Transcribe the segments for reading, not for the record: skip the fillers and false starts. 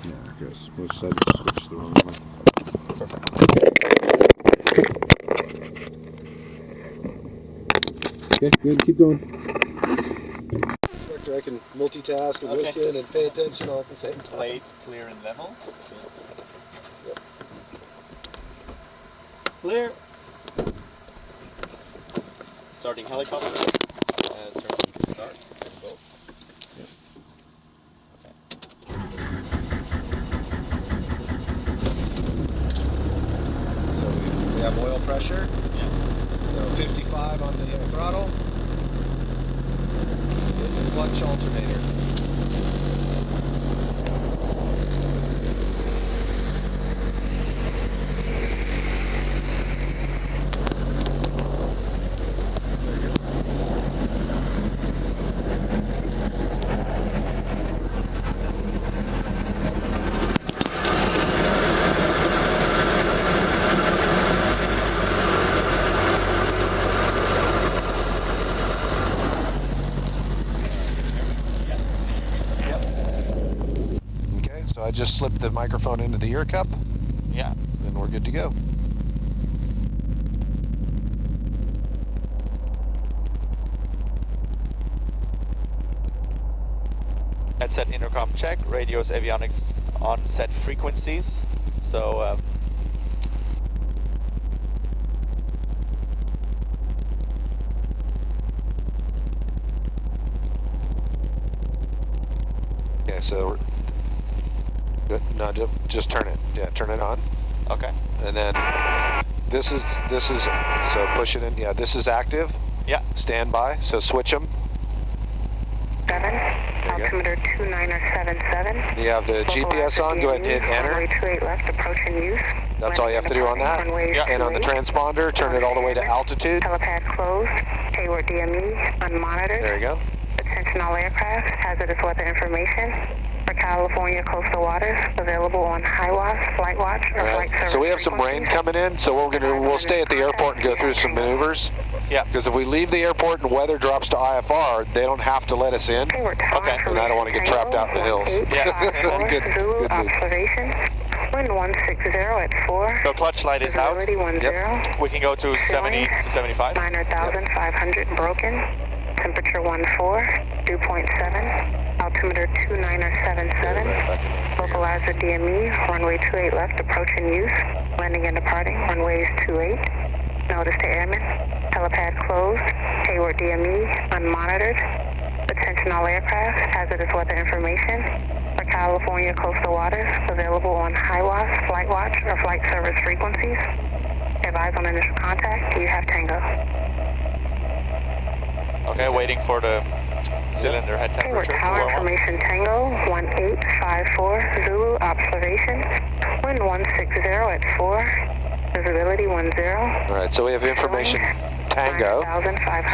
Yeah, I guess. Most said switch the wrong way. Okay, good. Keep going. I can multitask and listen and pay attention all at the same time. Plates clear and level. Yes. Yep. Clear. Starting helicopter. And turning to start. Go. Yep. Okay. So we have oil pressure. Yeah. So 55 on the throttle. Clutch alternator. So I just slipped the microphone into the ear cup. Yeah. And we're good to go. Headset intercom check. Radios avionics on set frequencies. So okay, so good. No, just turn it. Yeah, turn it on. okay. And then this is so push it in. Yeah, this is active. Yeah. Standby. So switch them. 7, altimeter 2977. You have the GPS on. Go ahead and hit enter. Runway 28 left, approach in use. That's all you have to do on that. Yeah. And on the transponder, turn it all the way to altitude. Helipad closed. Hayward DME unmonitored. There you go. Attention all aircraft. Hazardous weather information for California coastal waters available on HIWAS, Flight Watch, or Flight Service. So we have some rain coming in. So what we're gonna do, we'll stay at the airport and go through some maneuvers. Yeah. Because if we leave the airport and weather drops to IFR, they don't have to let us in. Okay. And I don't want to get trapped out in the hills. Yeah. Good. Zulu observation. Wind 160 at 4. So clutch light is out. Visibility 10. We can go to 70 to 75. 9,500 broken. Temperature 14. Dew point 7. Altimeter 2977. Localizer DME. Runway 28 left. Approach in use. Landing and departing. Runways 28. Notice to airmen. Helipad closed. Hayward DME unmonitored. Attention all aircraft. Hazardous weather information for California coastal waters available on HIWAS, Flight Watch, or Flight Service frequencies. Advise on initial contact. You have Tango. Okay, waiting for the cylinder head Hayward temperature. Tower information Tango 1854 Zulu observation. Wind 160 at 4. Visibility 10. All right, so we have information Tango.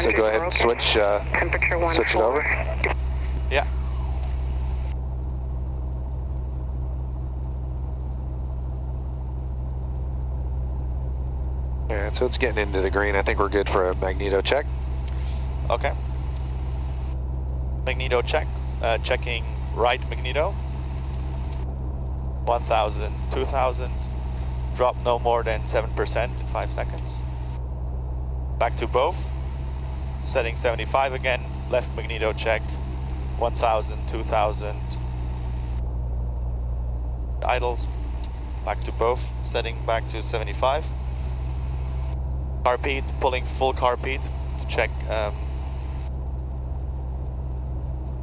So go ahead and switch Temperature 14. switch it over. Yeah. All right, so it's getting into the green. I think we're good for a magneto check. Okay. Magneto check. Checking right magneto. 1,000, 2,000. Drop no more than 7% in 5 seconds. Back to both. Setting 75 again. Left magneto check. 1,000, 2,000. Idles. Back to both. Setting back to 75. Carpete. Pulling full carpete to check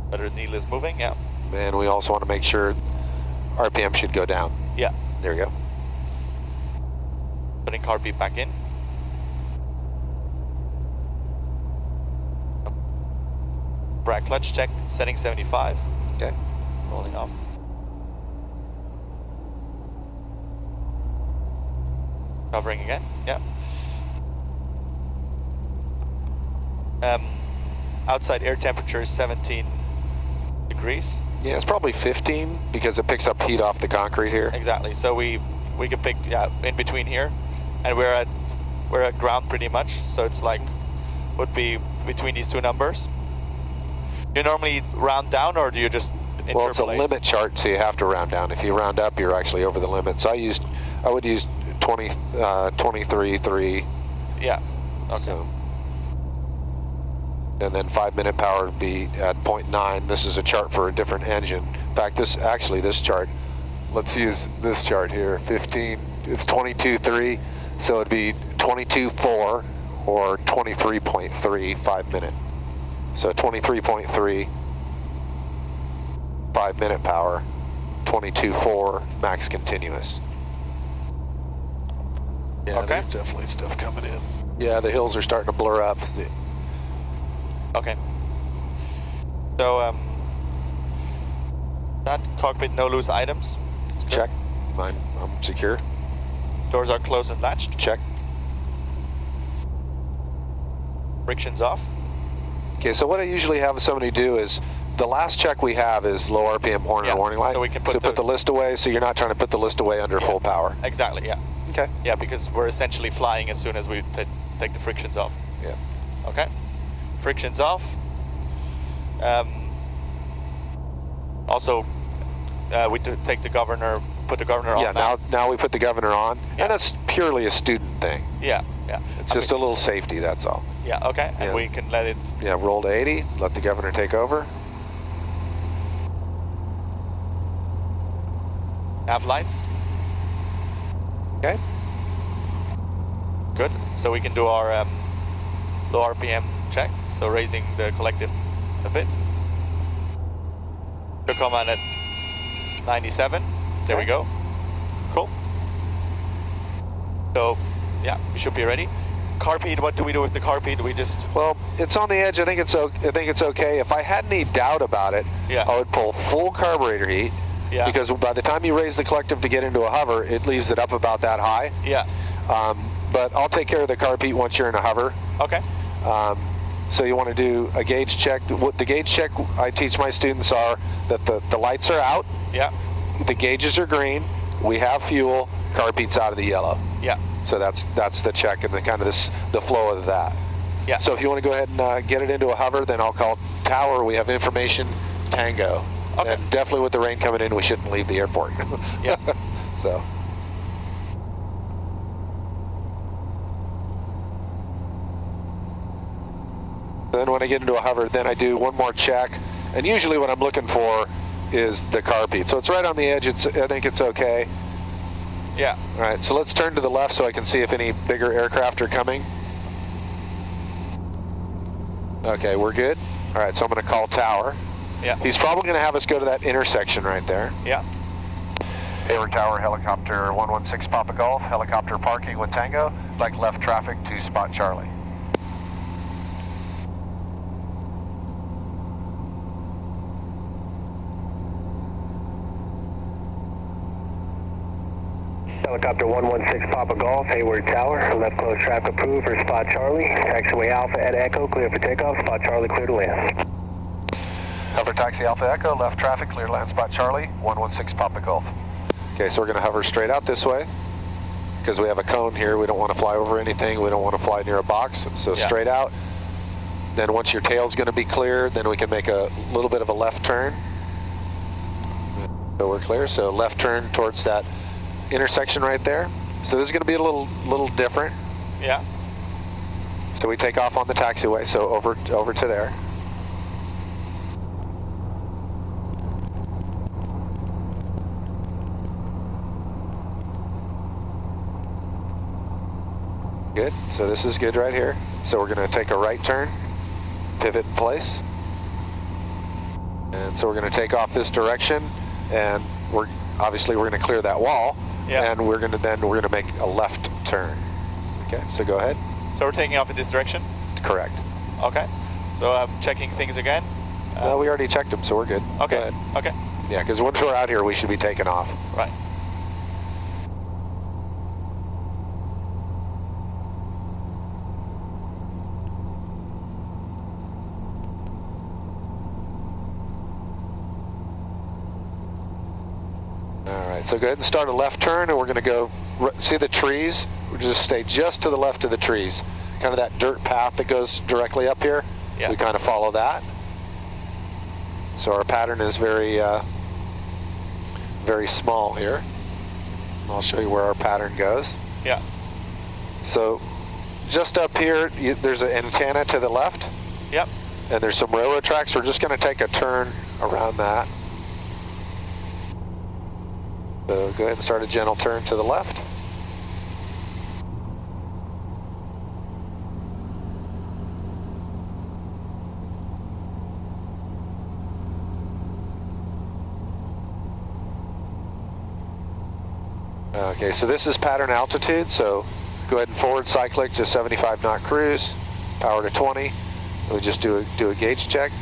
whether the needle is moving. Yeah. And we also want to make sure RPM should go down. Yeah. There we go. Putting carpete back in. Brake clutch check, setting 75. Okay. Rolling off. Covering again, yeah. Outside air temperature is 17 degrees. Yeah, it's probably 15 because it picks up heat off the concrete here. Exactly. So we can pick in between here, and we're at ground pretty much. So it's like would be between these two numbers. Do you normally round down, or do you just Well, it's a interpolate. limit chart, so you have to round down. If you round up, you're actually over the limit. So I would use 23.3. Yeah. Okay. So, and then 5-minute power would be at 0.9. This is a chart for a different engine. In fact, this chart, let's use this chart here, 15, it's 22.3, so it'd be 22.4 or 23.3 5-minute. So 23.3 5-minute power, 22.4 max continuous. Yeah, Okay. there's definitely stuff coming in. Yeah, the hills are starting to blur up. Okay. So that cockpit no loose items. It's good. Check. Mine, I'm secure. Doors are closed and latched. Check. Friction's off. Okay, so what I usually have somebody do is, the last check we have is low RPM horn Yeah, and warning light. so we can put put the list away, so you're not trying to put the list away under Yeah. full power. Exactly. Yeah. Okay. Yeah, because we're essentially flying as soon as we take the frictions off. Yeah. Okay. Frictions off. Also, we take the governor, put the governor on. Yeah, now we put the governor on, Yeah. and that's purely a student thing. Yeah, yeah. It's just a little safety, that's all. Yeah, okay. And Yeah. we can let it. Yeah, roll to 80, let the governor take over. Have lights. Okay. Good. So we can do our low RPM check. So raising the collective a bit. Took command at 97. There we Okay. go. Cool. So, yeah, we should be ready. Carpeed, what do we do with the carpeed? We just... Well, it's on the edge. I think it's okay. If I had any doubt about it, Yeah. I would pull full carburetor heat. Yeah. Because by the time you raise the collective to get into a hover, it leaves it up about that high. Yeah. But I'll take care of the carb heat once you're in a hover. Okay. So you want to do a gauge check. What the gauge check I teach my students are that the lights are out, Yeah. the gauges are green, we have fuel, carb heat's out of the yellow. Yeah. So that's the check and the kind of the flow of that. Yeah. So if you want to go ahead and get it into a hover, then I'll call tower. We have information, Tango. Okay. And definitely with the rain coming in, we shouldn't leave the airport. Yeah. So. Then when I get into a hover, then I do one more check. And usually what I'm looking for is the carb heat. So it's right on the edge. I think it's okay. Yeah. All right, so let's turn to the left so I can see if any bigger aircraft are coming. Okay, we're good. All right, so I'm going to call tower. Yeah. He's probably going to have us go to that intersection right there. Yeah. Hayward Tower, helicopter 116 Papa Golf, helicopter parking with Tango, like left traffic to spot Charlie. Helicopter 116 Papa Golf, Hayward Tower, left close traffic approved for spot Charlie. Taxiway Alpha at Echo, clear for takeoff, spot Charlie, clear to land. Hover taxi Alpha Echo, left traffic, clear to land spot Charlie, 116 Papa Golf. Okay, so we're going to hover straight out this way, because we have a cone here. We don't want to fly over anything. We don't want to fly near a box, so Yeah. straight out. Then once your tail's going to be clear, then we can make a little bit of a left turn. So we're clear, so left turn towards that intersection right there. So this is going to be a little different. Yeah. So we take off on the taxiway, so over to there. Good, so this is good right here. So we're going to take a right turn, pivot in place. And so we're going to take off this direction, and we're going to clear that wall. Yeah. And we're going to make a left turn. Okay, so go ahead. So we're taking off in this direction? Correct. Okay. So I'm checking things again. No, we already checked them, so we're good. Okay. Go ahead. Okay. Yeah, because once we're out here, we should be taking off. Right. All right, so go ahead and start a left turn, and we're going to go, see the trees? We'll just stay just to the left of the trees. Kind of that dirt path that goes directly up here. Yeah. We kind of follow that. So our pattern is very, very small here. I'll show you where our pattern goes. Yeah. So just up here, there's an antenna to the left. Yep. And there's some railroad tracks. We're just going to take a turn around that. So go ahead and start a gentle turn to the left. Okay, so this is pattern altitude, so go ahead and forward cyclic to 75 knot cruise, power to 20. We just do a gauge check.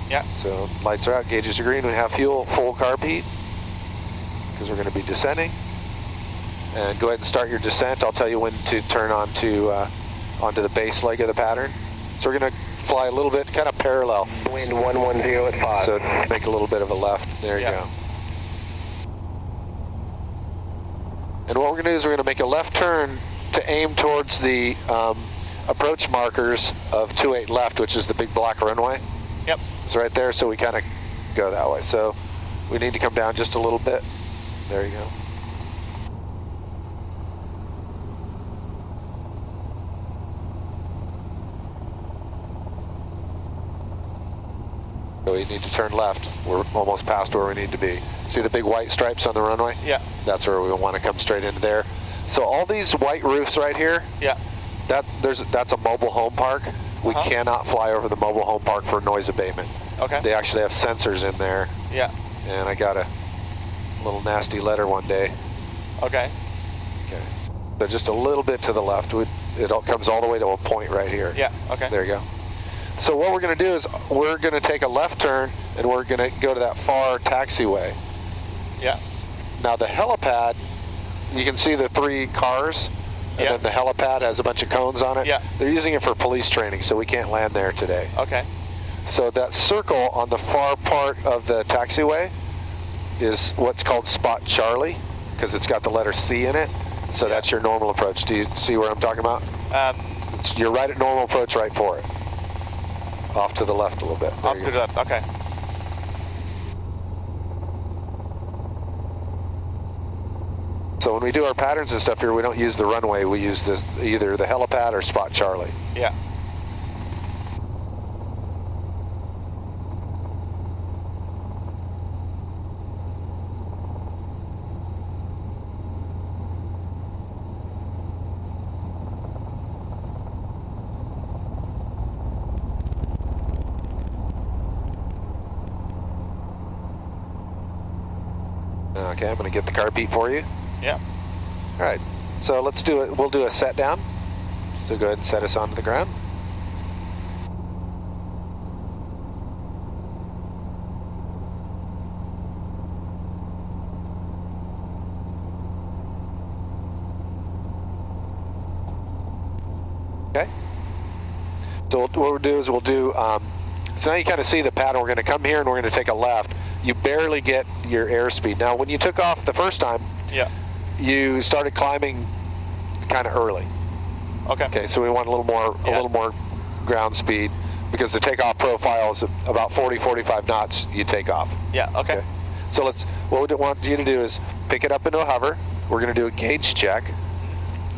Yeah. So lights are out, gauges are green, we have fuel, full carb heat, because we're going to be descending. And go ahead and start your descent. I'll tell you when to turn onto the base leg of the pattern. So we're going to fly a little bit, kind of parallel. Wind 110 at 5. So make a little bit of a left. There you go. And what we're going to do is we're going to make a left turn to aim towards the approach markers of 28 left, which is the big black runway. Yep. It's right there, so we kind of go that way. So we need to come down just a little bit. There you go. So we need to turn left. We're almost past where we need to be. See the big white stripes on the runway? Yeah. That's where we want to come straight into there. So all these white roofs right here, Yeah. that's a mobile home park. We cannot fly over the mobile home park for noise abatement. Okay. They actually have sensors in there. Yeah. And I got a little nasty letter one day. Okay. Okay. So just a little bit to the left. It all comes all the way to a point right here. Yeah. Okay. There you go. So what we're going to do is we're going to take a left turn and we're going to go to that far taxiway. Yeah. Now the helipad, you can see the 3 cars, and then the helipad has a bunch of cones on it. Yeah. They're using it for police training, so we can't land there today. Okay. So that circle on the far part of the taxiway is what's called Spot Charlie, because it's got the letter C in it. So that's your normal approach. Do you see where I'm talking about? You're right at normal approach, right for it. Off to the left a little bit. Off to the left, okay. So when we do our patterns and stuff here, we don't use the runway, we use either the helipad or Spot Charlie. Yeah. Okay, I'm going to get the carb heat for you. Yeah. All right, so let's do it. We'll do a set down. So go ahead and set us onto the ground. Okay. So what we'll do is so now you kind of see the pattern. We're going to come here and we're going to take a left. You barely get your airspeed. Now, when you took off the first time, you started climbing kind of early. Okay. Okay, so we want a little more ground speed, because the takeoff profile is about 40-45 knots. You take off. Yeah. Okay. So what we want you to do is pick it up into a hover. We're going to do a gauge check.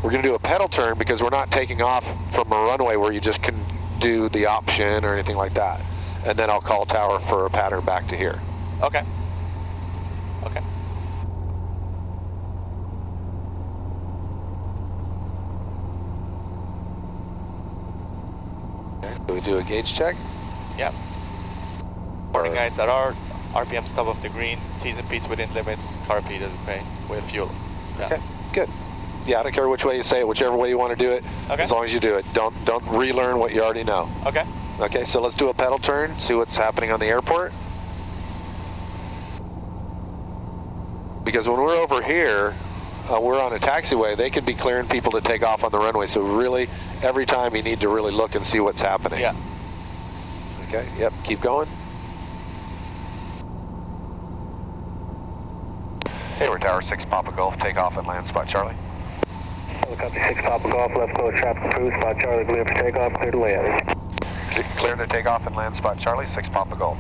We're going to do a pedal turn, because we're not taking off from a runway where you just can do the option or anything like that. And then I'll call tower for a pattern back to here. Okay. Okay. Okay, so we do a gauge check. Yeah. Warning guys, at our RPM stop of the green, T's and P's within limits, carb heat doesn't pay with fuel. Yeah. Okay, good. Yeah, I don't care which way you say it, whichever way you want to do it, as long as you do it. Don't relearn what you already know. Okay. Okay, so let's do a pedal turn, see what's happening on the airport. Because when we're over here, we're on a taxiway, they could be clearing people to take off on the runway. So really, every time you need to really look and see what's happening. Yeah. Okay, yep, keep going. Hayward Tower, 6 Papa Golf, take off and land Spot Charlie. Copy 6 Papa Golf, left close traffic approved, Spot Charlie clear for takeoff, clear to land. Clear to take off and land Spot Charlie, 6 Papa Golf.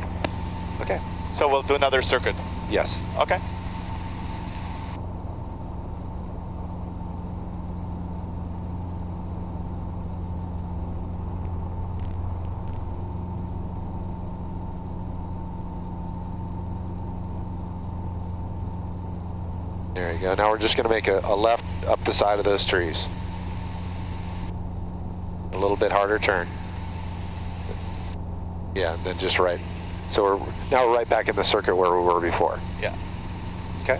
Okay. So we'll do another circuit. Yes. Okay. There you go. Now we're just going to make a left up the side of those trees. A little bit harder turn. Yeah, and then just right. So now we're right back in the circuit where we were before. Yeah. Okay.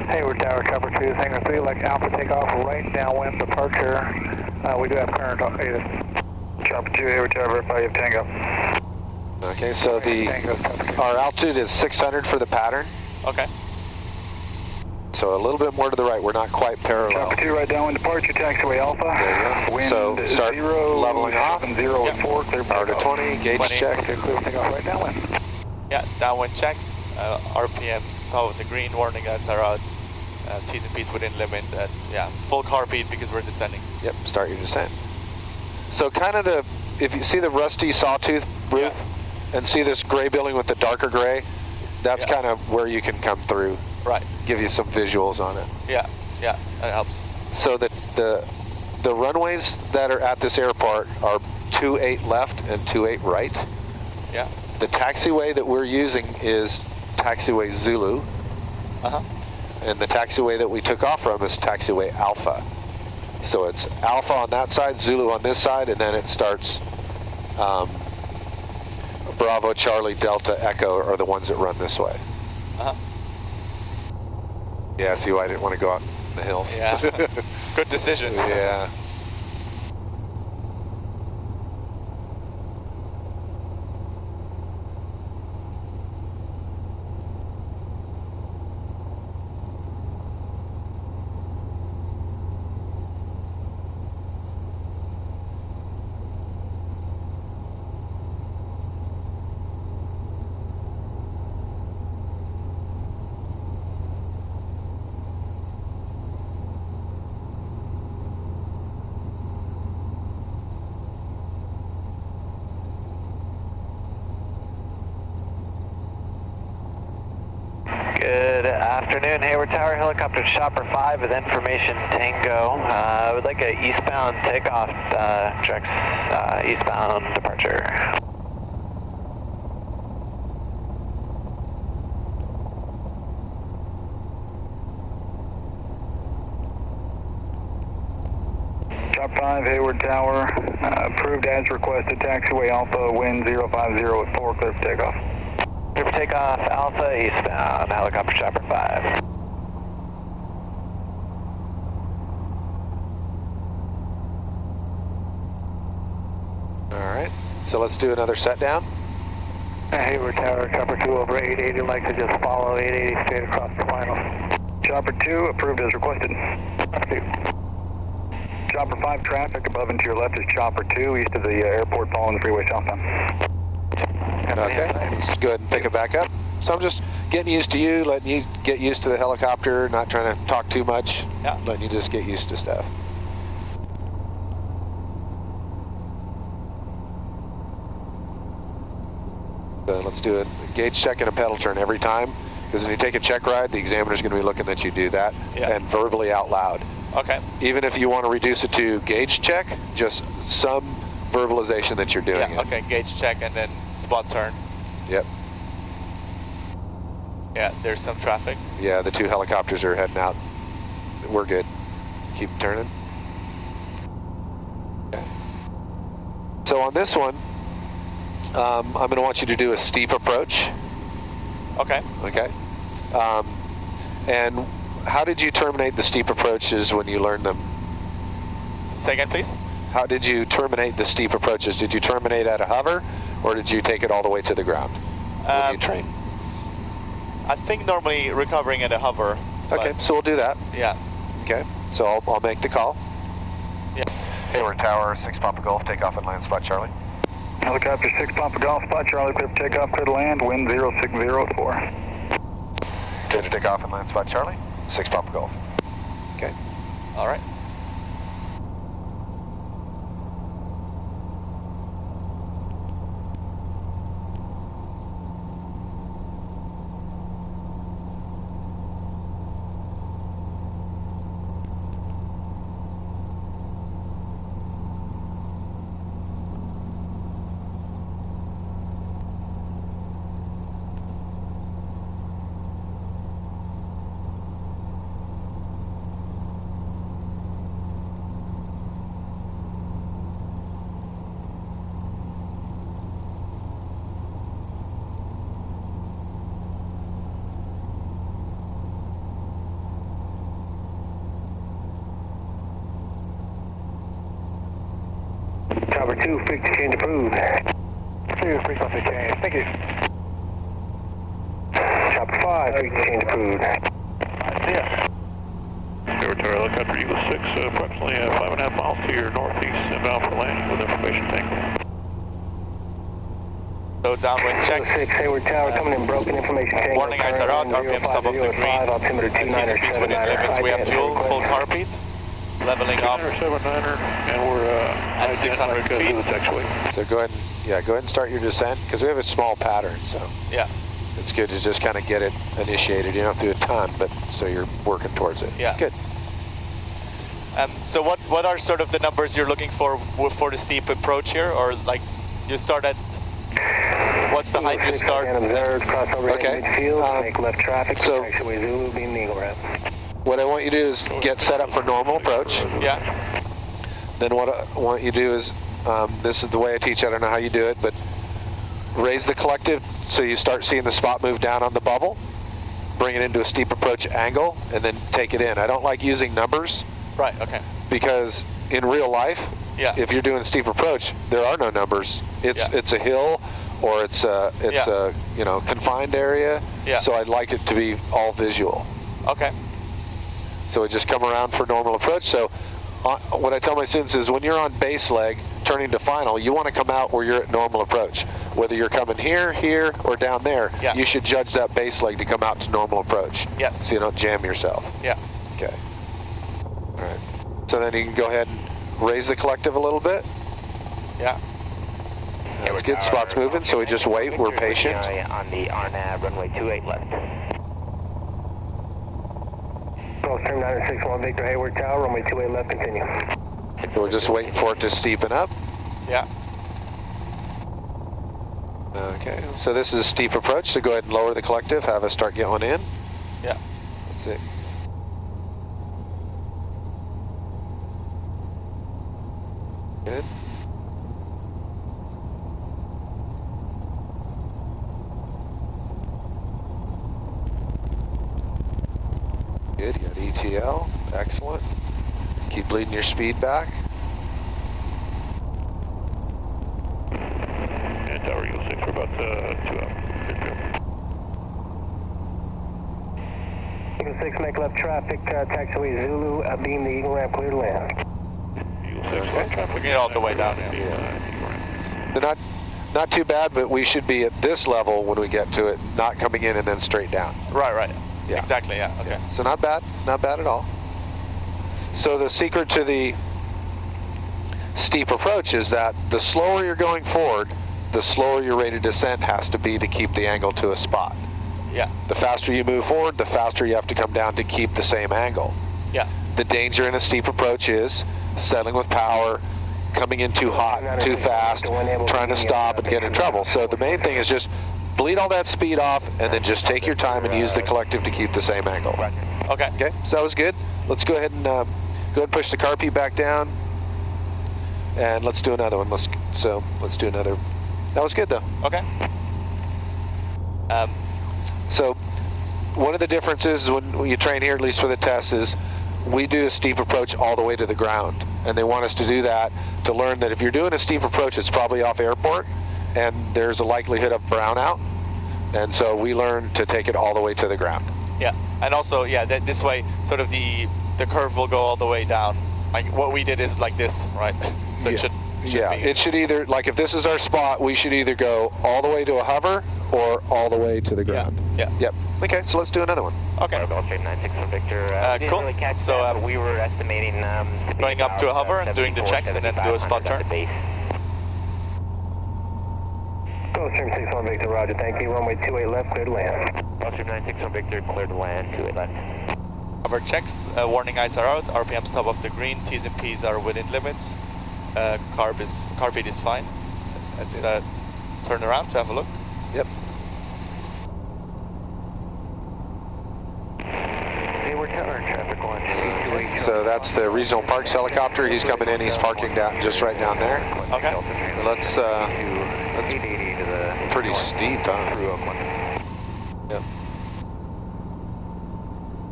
Hayward Tower, Chopper 2, Hangar 3, like Alpha takeoff, right downwind departure. We do have current on Chopper 2, Hayward Tower, verify you have Tango. Okay, so our altitude is 600 for the pattern. Okay. So a little bit more to the right. We're not quite parallel. Chopper 2, right downwind departure, taxiway Alpha. There you go. Wind So start 0, leveling off. 0 Yep. 4, clear Power to 20, gauge 20. check. Okay, clear takeoff right downwind. Yeah, downwind checks, RPMs, oh, the green warning lights are out, T's and P's within limit, yeah, full car beat because we're descending. Yep, start your descent. So kind of if you see the rusty sawtooth roof and see this gray building with the darker gray, that's kind of where you can come through. Right. Give you some visuals on it. Yeah, that helps. So that the runways that are at this airport are 28 left and 28 right. Yeah. The taxiway that we're using is taxiway Zulu. Uh-huh. And the taxiway that we took off from is taxiway Alpha. So it's Alpha on that side, Zulu on this side, and then it starts Bravo, Charlie, Delta, Echo are the ones that run this way. Uh-huh. Yeah, see why I didn't want to go out in the hills. Yeah. Good decision. Yeah. Good afternoon, Hayward Tower, helicopter Chopper 5 with information Tango. I would like a eastbound takeoff, checks eastbound departure. Chopper 5, Hayward Tower, approved as requested, taxiway Alpha, wind 050 at 4, clear for takeoff. Clear for takeoff, Alpha eastbound, helicopter Chopper 5. All right, so let's do another set down. Hayward Tower, Chopper 2 over 880, like to just follow 880 straight across the final. Chopper 2, approved as requested. Chopper 5, traffic above and to your left is Chopper 2, east of the airport following the freeway southbound. Okay, let's go ahead and pick it back up. So I'm just getting used to you, letting you get used to the helicopter, not trying to talk too much, letting you just get used to stuff. So let's do a gauge check and a pedal turn every time, because when you take a check ride, the examiner's going to be looking that you do that, and verbally out loud. Okay. Even if you want to reduce it to gauge check, just some verbalization that you're doing it. Okay, gauge check and then spot turn. Yep. Yeah, there's some traffic. Yeah, the two helicopters are heading out. We're good. Keep turning. Okay. So on this one, I'm going to want you to do a steep approach. Okay. Okay. And how did you terminate the steep approaches when you learned them? Say again, please. How did you terminate the steep approaches? Did you terminate at a hover, or did you take it all the way to the ground when you train? I think normally recovering at a hover. Okay, so we'll do that. Yeah. Okay, so I'll make the call. Yeah. Hayward Tower, 6 Papa Golf, takeoff and land spot Charlie. Helicopter 6 Papa Golf, spot Charlie, clear for takeoff, clear to land, wind 0604. Clear to takeoff and land spot Charlie, 6 Papa Golf. Okay. All right. Tower 2, frequency change approved. 2, frequency change, thank you. Chopper 5, frequency change approved. See ya. Hayward Tower, helicopter Eagle 6, approximately 5.5 miles to your northeast, inbound for landing with information tank. So downwind checks. 6, Hayward Tower, coming in broken, information tank. Warning eyes are out, RPM sub of the green. Altimeter 29er, Speeds within limits. We have fuel, full car beat. Leveling up. 79er, and we're at 600 feet. Actually. So go ahead and start your descent, because we have a small pattern, so Yeah. it's good to just kind of get it initiated. You don't have to do a ton, but so you're working towards it. Yeah. Good. So what are sort of the numbers you're looking for the steep approach here, or like you start at? What's the height you start? Observed, crossover Okay. midfield, make left traffic, so- taxiway Zulu, beam the Eagle Ramp. What I want you to do is get set up for normal approach. Yeah. Then what I want you to do is, this is the way I teach, I don't know how you do it, but raise the collective so you start seeing the spot move down on the bubble, bring it into a steep approach angle, and then take it in. I don't like using numbers. Right. Okay. Because in real life, Yeah. if you're doing steep approach, there are no numbers. It's a hill, or it's a confined area. Yeah. So I'd like it to be all visual. Okay. So we just come around for normal approach. So what I tell my students is when you're on base leg, turning to final, you want to come out where you're at normal approach. Whether you're coming here, or down there, Yeah. you should judge that base leg to come out to normal approach. Yes. So you don't jam yourself. Yeah. Okay. All right. So then you can go ahead and raise the collective a little bit. Yeah. That's good. Spot's moving, so we just wait. We're patient. On the RNAV, runway 28 left. Gulf Stream 961 Victor Hayward Tower, runway 28 left, continue. So we're just waiting for it to steepen up. Yeah. Okay, so this is a steep approach, so go ahead and lower the collective, have us start going in. Yeah. That's it. Good. Good, you got ETL, excellent. Keep bleeding your speed back. And Tower Eagle 6, we're about 2 up. Eagle 6, make left traffic, taxiway Zulu, beam the Eagle Ramp, clear to land. Eagle 6, Okay. left traffic. We get all the way down. They're not too bad, but we should be at this level when we get to it, not coming in and then straight down. Right. Right. Yeah. Exactly. Yeah. Okay. Yeah. So not bad at all. So the secret to the steep approach is that the slower you're going forward, the slower your rate of descent has to be to keep the angle to a spot. Yeah. The faster you move forward, the faster you have to come down to keep the same angle. Yeah. The danger in a steep approach is settling with power, coming in too hot, too fast, trying to stop and get in trouble. So the main thing is just bleed all that speed off and then just take your time and use the collective to keep the same angle. Okay. Okay, so that was good. Let's go ahead and push the car P back down, and let's do another one. Let's do another. That was good though. Okay. So one of the differences when you train here, at least for the test, is we do a steep approach all the way to the ground, and they want us to do that to learn that if you're doing a steep approach, it's probably off airport, and there's a likelihood of brownout, and so we learn to take it all the way to the ground. Yeah. And also, yeah, this way, sort of the curve will go all the way down. Like what we did is like this, right? So Yeah. it should Yeah, be. it should either, like if this is our spot, we should either go all the way to a hover or all the way to the ground. Yeah. Yep. Okay, so let's do another one. Okay. Gulf Stream 961 Victor. We didn't cool. really catch So, that, but we were estimating going up to a hover and doing the checks and then do a spot turn. Gulf Stream 61 Victor, roger, thank you. Runway 28 left, clear to land. Gulf Stream 961 Victor, clear to land, 28 left. Hover checks, warning lights are out, RPM's top of the green, T's and P's are within limits, carb feed is fine. Let's turn around to have a look. Yep. Hayward Tower, traffic 1. So that's the regional parks helicopter. He's coming in. He's parking down just right down there. Okay. That's pretty steep, huh? Yep.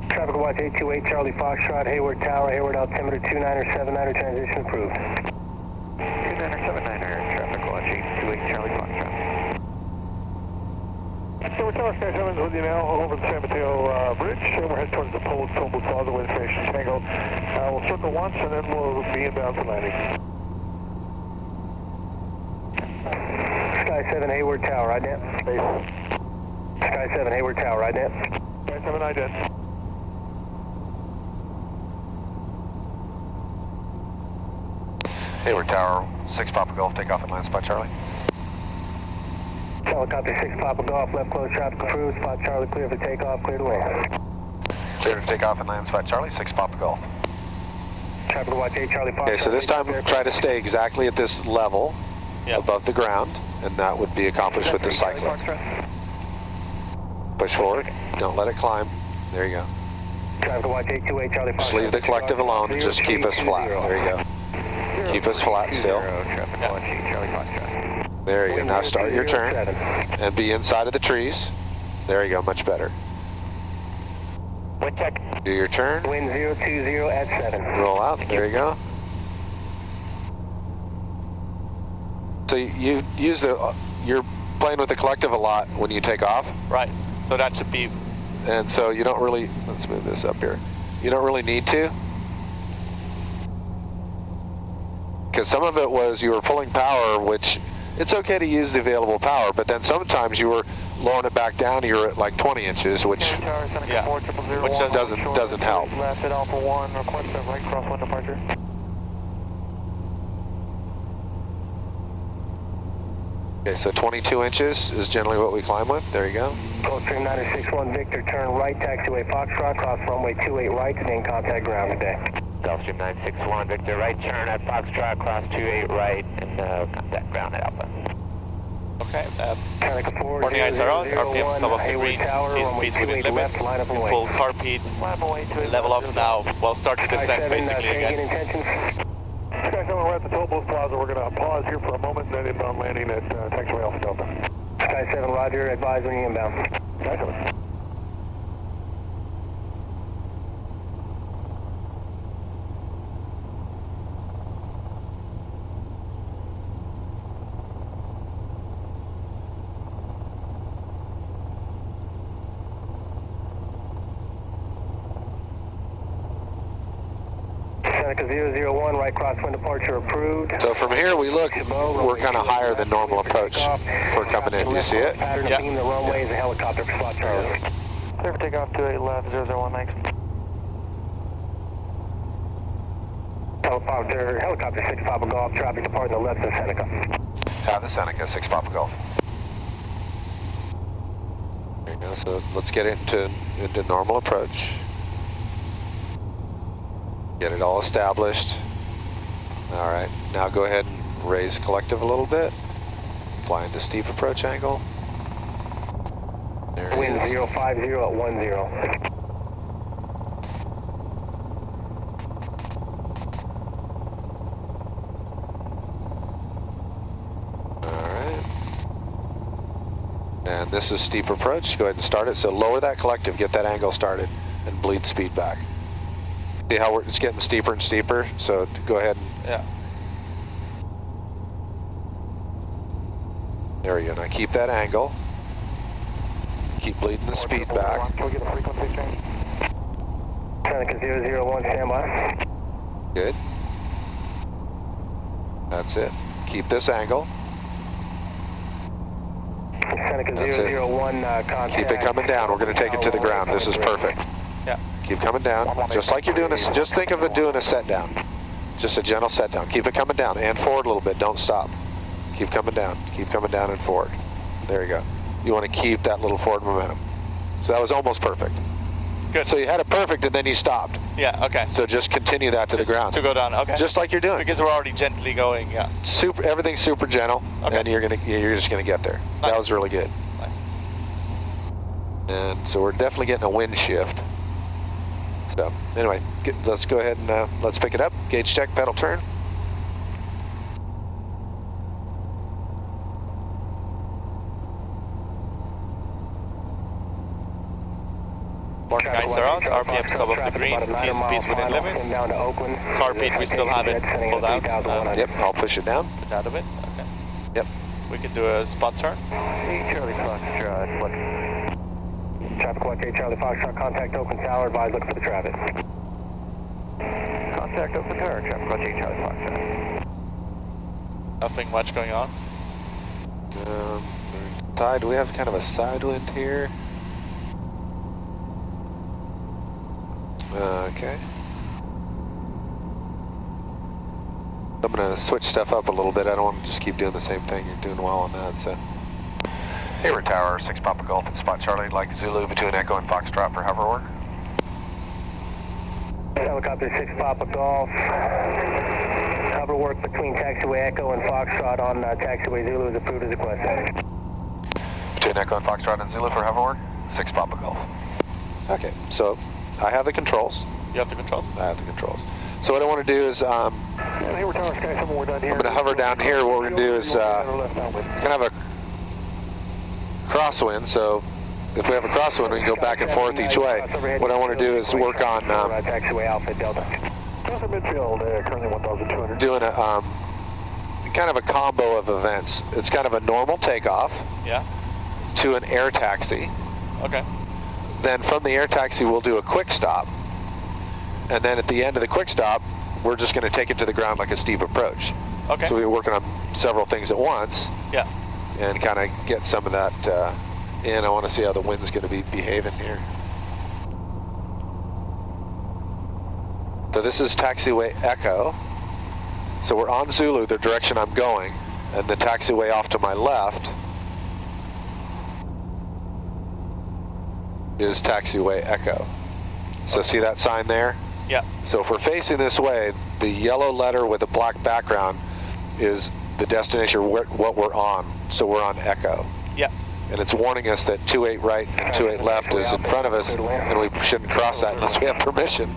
Traffic watch 828 Charlie Foxtrot, Hayward Tower, Hayward altimeter 29er, 79er, transition approved. 29er, 79er, traffic watch 828 Charlie Foxtrot. Hayward Tower, Sky 7's with you now over the San Mateo Bridge. We're headed towards the Toll Booth Plaza with information Tango. We'll circle once and then we'll be inbound for landing. Sky 7 Hayward Tower, ident. Sky 7 Hayward Tower, ident. Sky 7 ident. Hayward Tower, 6 Papa Golf, takeoff and land spot Charlie. Helicopter 6 Papa Golf, left close traffic approved, spot Charlie clear for takeoff, clear to land. Clear to take off and land spot Charlie, 6 Papa Golf. Traffic watch 8 Charlie Fox. Okay, so this time try to stay exactly at this level above the ground, and that would be accomplished with the cycling. Push forward, don't let it climb. There you go. Traffic watch 828 Charlie Fox. Just leave the collective alone and just keep us flat. There you go. Keep us flat still. There you go. Now start your turn and be inside of the trees. There you go, much better. Wind check. Do your turn. Wind 020 at 7. Roll out. There you go. So you use you're playing with the collective a lot when you take off. Right. So that should be. And so you don't really, let's move this up here. You don't really need to. Because some of it was you were pulling power, which it's okay to use the available power, but then sometimes you were lowering it back down, you're at like 20 inches, which doesn't help. Left at Alpha 1, request a right crosswind departure. Okay, so 22 inches is generally what we climb with. There you go. Gulfstream 961 Victor, turn right, taxiway Foxtrot, cross runway 28 right, stay in contact ground today. Gulfstream 961 Victor, right turn at Foxtrot, cross 28 right, and contact ground at Alpha. Okay. Warning Warning lights are on, RPM's top of the green, T's and P's within limits, full car feed, level off now, we'll start to descend basically again. Sky 7, we're at the Toll Booth Plaza. We're going to pause here for a moment and then inbound landing at taxiway Alpha Delta. Sky 7, roger, advise when you inbound. Sky 7. Seneca 001, right crosswind departure approved. So from here we look, we're kind of higher than normal approach for coming in. Do you see it? Pattern of beam the runway is a helicopter for spot Charlie. Clear for takeoff 28 left, 001, thanks. Helicopter 6 Papa Golf, traffic departing the left of Seneca. Have the Seneca, 6 Papa Golf. There you go, so let's get into normal approach. Get it all established. All right, now go ahead and raise collective a little bit. Fly into steep approach angle. There it Wind is. 050 at 10. All right. And this is steep approach. Go ahead and start it. So lower that collective, get that angle started, and bleed speed back. See how it's getting steeper and steeper? So go ahead and... Yeah. There we go. Now keep that angle. Keep bleeding the speed back. Can we get a frequency change? Seneca 001, stand by. Good. That's it. Keep this angle. Seneca That's 001, contact. Keep it coming down. We're going to take it to the ground. This is perfect. Yeah. Keep coming down. Just like you're doing a, just think of it doing a set down. Just a gentle set down. Keep it coming down and forward a little bit. Don't stop. Keep coming down. Keep coming down and forward. There you go. You want to keep that little forward momentum. So that was almost perfect. Good. So you had it perfect and then you stopped. Yeah, okay. So just continue that to the ground. To go down, okay. Just like you're doing. Because we're already gently going, yeah. Super, everything's super gentle, Okay. and you're just gonna get there. Nice. That was really good. Nice. And so we're definitely getting a wind shift. So anyway, let's go ahead and let's pick it up. Gauge check, pedal turn. Guides are out, RPM's above the green, T's and P's within limits. Car Pete, we still have it pulled out. Yep, I'll push it down. Push out of it, okay. Yep. We can do a spot turn. Charlie Foxtrot, what? Traffic 1K, Charlie Foxtrot, contact open tower, advise, look for the traffic. Contact open tower, traffic 1K, Charlie Foxtrot. Nothing much going on. Tide, we have kind of a side wind here. Okay. I'm going to switch stuff up a little bit. I don't want to just keep doing the same thing. You're doing well on that, so. Hayward Tower, 6 Papa Golf at Spot Charlie, like Zulu between Echo and Foxtrot for hover work. Helicopter 6 Papa Golf. Hover work between taxiway Echo and Foxtrot on taxiway Zulu is approved as requested. Between Echo and Foxtrot and Zulu for hover work, 6 Papa Golf. Okay, so I have the controls. You have the controls? I have the controls. So what I want to do is, Hayward Tower, Sky 7, we're done here. I'm going to hover down here. What we're going to do is kind of a crosswind. So if we have a crosswind, we can go back and forth each way. What I want to do is work on taxiway Alpha Delta. Midfield, currently 1,200. Doing a kind of a combo of events. It's kind of a normal takeoff. Yeah. To an air taxi. Okay. Then from the air taxi, we'll do a quick stop. And then at the end of the quick stop, we're just going to take it to the ground like a steep approach. Okay. So we're working on several things at once. Yeah. And kind of get some of that in. I want to see how the wind's going to be behaving here. So this is taxiway Echo. So we're on Zulu, the direction I'm going, and the taxiway off to my left is taxiway Echo. So see that sign there? Yeah. So if we're facing this way, the yellow letter with a black background is the destination, what we're on. So we're on Echo. Yeah. And it's warning us that 28 right and 28 left is in front of us, and we shouldn't cross that unless we have permission,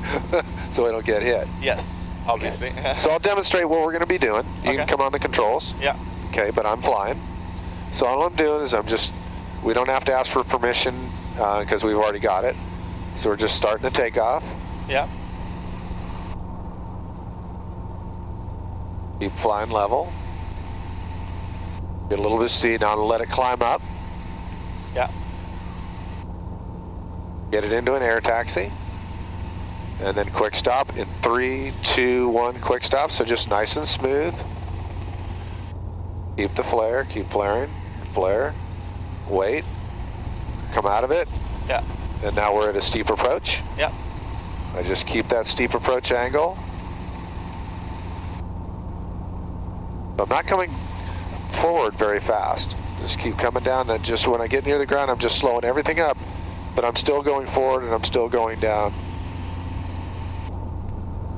so we don't get hit. Yes, obviously. Okay. So I'll demonstrate what we're going to be doing. You can come on the controls. Yeah. Okay, but I'm flying. So all I'm doing is we don't have to ask for permission because we've already got it. So we're just starting the takeoff. Yeah. Keep flying level. Get a little bit of speed. Now let it climb up. Yeah. Get it into an air taxi. And then quick stop in 3, 2, 1, quick stop. So just nice and smooth. Keep the flare, keep flaring, flare, wait, come out of it. Yeah. And now we're at a steep approach. Yeah. I just keep that steep approach angle. I'm not coming forward very fast. Just keep coming down, and just when I get near the ground, I'm just slowing everything up, but I'm still going forward and I'm still going down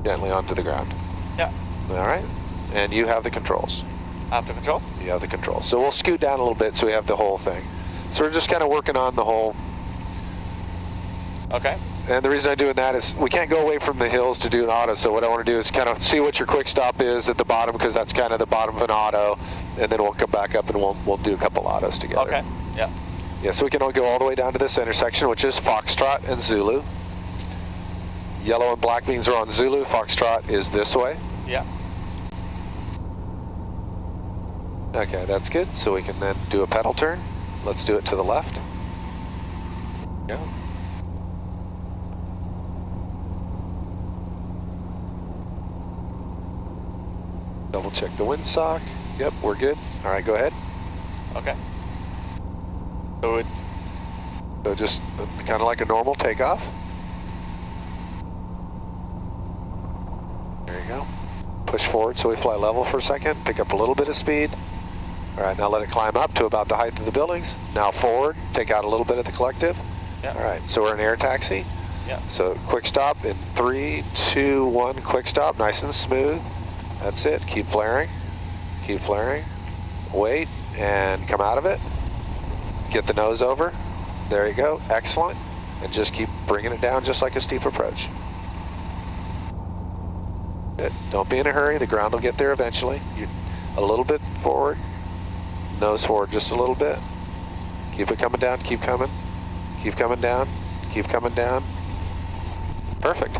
gently onto the ground. Yeah. All right. And you have the controls. I have the controls? You have the controls. So we'll scoot down a little bit so we have the whole thing. So we're just kind of working on the whole. Okay. And the reason I'm doing that is we can't go away from the hills to do an auto, so what I want to do is kind of see what your quick stop is at the bottom, because that's kind of the bottom of an auto, and then we'll come back up and we'll do a couple autos together. Okay, yeah. Yeah, so we can go all the way down to this intersection, which is Foxtrot and Zulu. Yellow and black means are on Zulu, Foxtrot is this way. Yeah. Okay, that's good, so we can then do a pedal turn. Let's do it to the left. Yeah. Double check the windsock. Yep, we're good. All right, go ahead. Okay. So just kind of like a normal takeoff. There you go. Push forward so we fly level for a second. Pick up a little bit of speed. All right, now let it climb up to about the height of the buildings. Now forward, take out a little bit of the collective. Yeah. All right, so we're in air taxi. Yeah. So quick stop in 3, 2, 1, quick stop, nice and smooth. That's it, keep flaring. Keep flaring. Wait, and come out of it. Get the nose over. There you go, excellent. And just keep bringing it down just like a steep approach. Good. Don't be in a hurry, the ground will get there eventually. A little bit forward. Nose forward just a little bit. Keep it coming down, keep coming. Keep coming down, keep coming down. Perfect.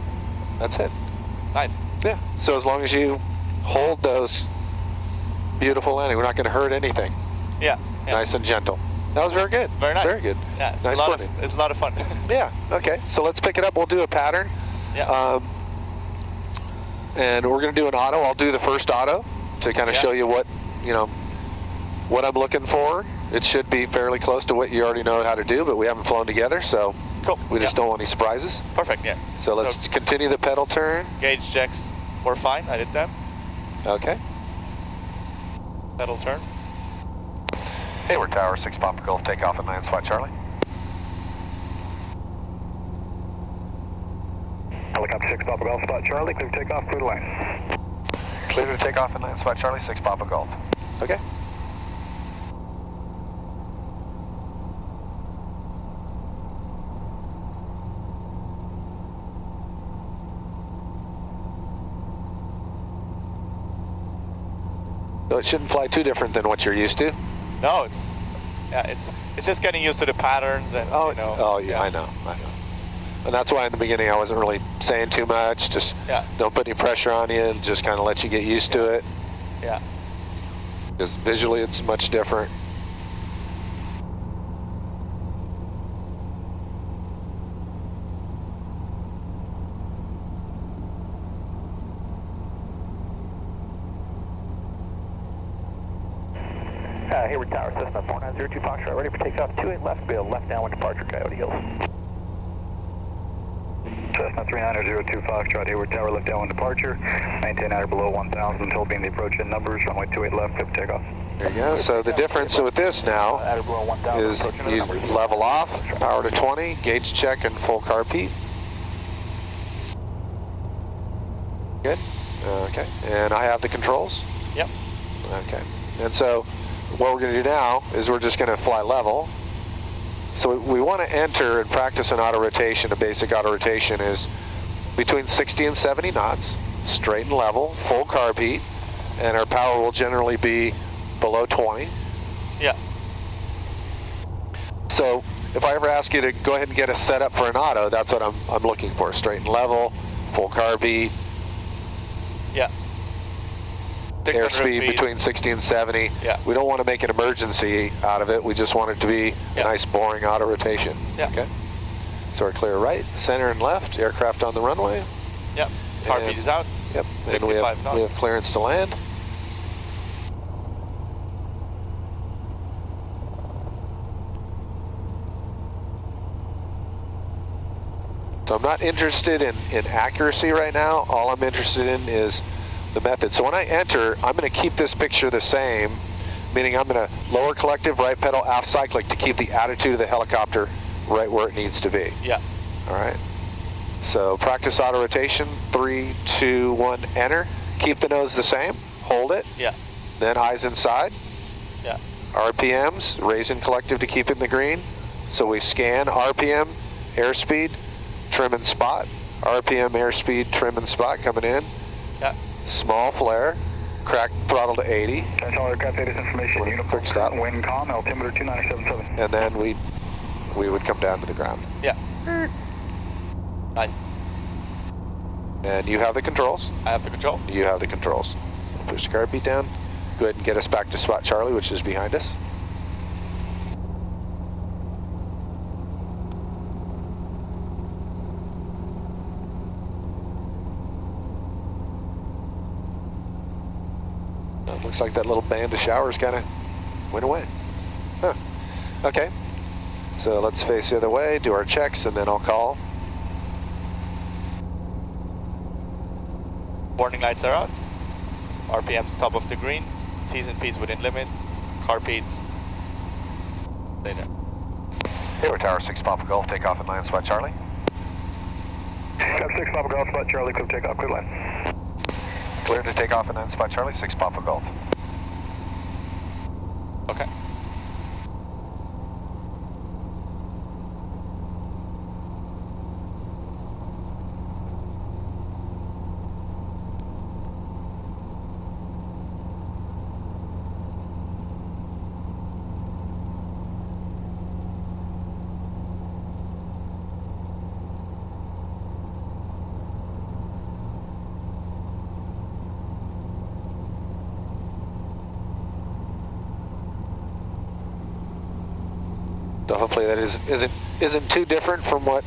That's it. Nice. Yeah. So as long as you hold those beautiful landing, we're not going to hurt anything. Yeah. Nice and gentle. That was very good. Very nice. Very good. Yeah. Nice landing. It's a lot of fun. Yeah. Okay. So let's pick it up. We'll do a pattern. Yeah. And we're going to do an auto. I'll do the first auto to kind of show you what, what I'm looking for. It should be fairly close to what you already know how to do, but we haven't flown together, so cool. We just don't want any surprises. Perfect, yeah. So let's continue the pedal turn. Gauge checks were fine, I did them. Okay. Pedal turn. Hayward Tower, 6 Papa Golf, takeoff at 9 Spot Charlie. Helicopter 6 Papa Golf, Spot Charlie, clear to take off, clear to land. Clear to take off at 9 Spot Charlie, 6 Papa Golf. Okay. So it shouldn't fly too different than what you're used to. No, it's just getting used to the patterns and yeah, I know. And that's why in the beginning I wasn't really saying too much. Just don't put any pressure on you and just kind of let you get used to it. Yeah. Because visually it's much different. Hayward Tower, Cessna 4902 Foxtrot, ready for takeoff, 28 left, bill, left downwind departure, Coyote Hills. Cessna 3902 Foxtrot, Hayward Tower, left downwind departure, maintain outer below 1,000 until being the approach in numbers, runway 28 left, clear for takeoff. There you go, so the difference with this now is you level off, power to 20, gauge check and full carb heat. Good, okay, and I have the controls? Yep. Okay, and so what we're going to do now is we're just going to fly level. So we want to enter and practice an auto rotation. A basic auto rotation is between 60 and 70 knots, straight and level, full carb heat, and our power will generally be below 20. Yeah. So if I ever ask you to go ahead and get us set up for an auto, that's what I'm looking for, straight and level, full carb heat. Yeah. Airspeed between 60 and 70. Yeah. We don't want to make an emergency out of it. We just want it to be a nice, boring auto rotation. Yeah. Okay. So we're clear right, center, and left. Aircraft on the runway. Yep. Heartbeat is out. Yep. 65 and we knots. have clearance to land. So I'm not interested in accuracy right now. All I'm interested in is the method. So when I enter, I'm going to keep this picture the same, meaning I'm going to lower collective, right pedal, aft cyclic to keep the attitude of the helicopter right where it needs to be. Yeah. All right. So practice auto rotation, 3, 2, 1, enter. Keep the nose the same, hold it. Yeah. Then eyes inside. Yeah. RPMs, raising collective to keep it in the green. So we scan RPM, airspeed, trim and spot. RPM, airspeed, trim and spot coming in. Yeah. Small flare, crack throttle to 80. Central aircraft data information, Quick stop. Wind calm, altimeter 2977. And then we would come down to the ground. Yeah. Nice. And you have the controls. I have the controls. You have the controls. Push the carb beat down. Go ahead and get us back to Spot Charlie, which is behind us. looks like that little band of showers kind of went away. Huh. Okay. So let's face the other way, do our checks, and then I'll call. Warning lights are out. RPM's top of the green. T's and P's within limit. Carpeed. Later. Hayward Tower, 6 Papa Golf, takeoff and land, spot Charlie. Got 6 Papa Golf, spot Charlie, clear takeoff, clear land. Clear to take off and land, spot Charlie, 6 Papa Golf. Okay. So hopefully that isn't too different from what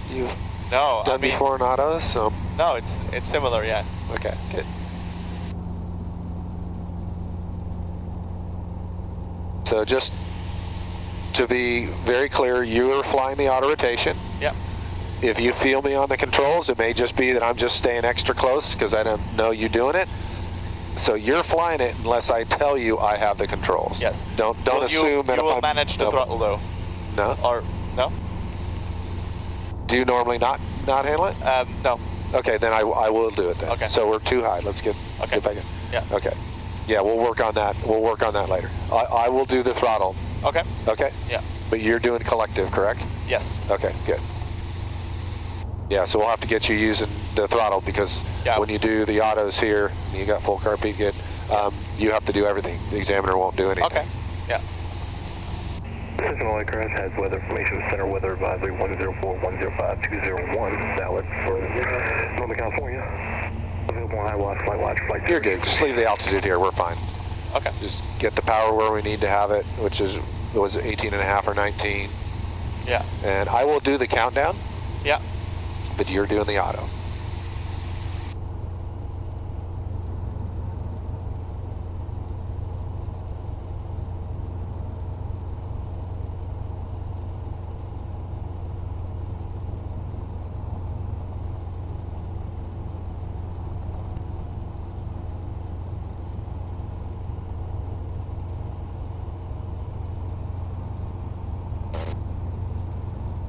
you've done before in autos. So no, it's similar, yeah. Okay, good. So just to be very clear, you are flying the auto rotation. Yeah. If you feel me on the controls, it may just be that I'm just staying extra close because I don't know you doing it. So you're flying it unless I tell you I have the controls. Yes. Don't assume that you will manage the throttle though. No. Or no? Do you normally not handle it? No. Okay, then I will do it then. Okay. So we're too high. Let's get back in. Yeah. Okay. Yeah, we'll work on that. We'll work on that later. I will do the throttle. Okay. Okay. Yeah. But you're doing collective, correct? Yes. Okay, good. Yeah, so we'll have to get you using the throttle because when you do the autos here, you got full carpet, good. You have to do everything. The examiner won't do anything. Okay. Yeah. System Aircraft has weather information, center weather advisory 104-105-201, valid for Northern California. Available on high watch, flight watch, flight. You're good. Just leave the altitude here. We're fine. Okay. Just get the power where we need to have it, which was 18.5 or 19. Yeah. And I will do the countdown. Yeah. But you're doing the auto.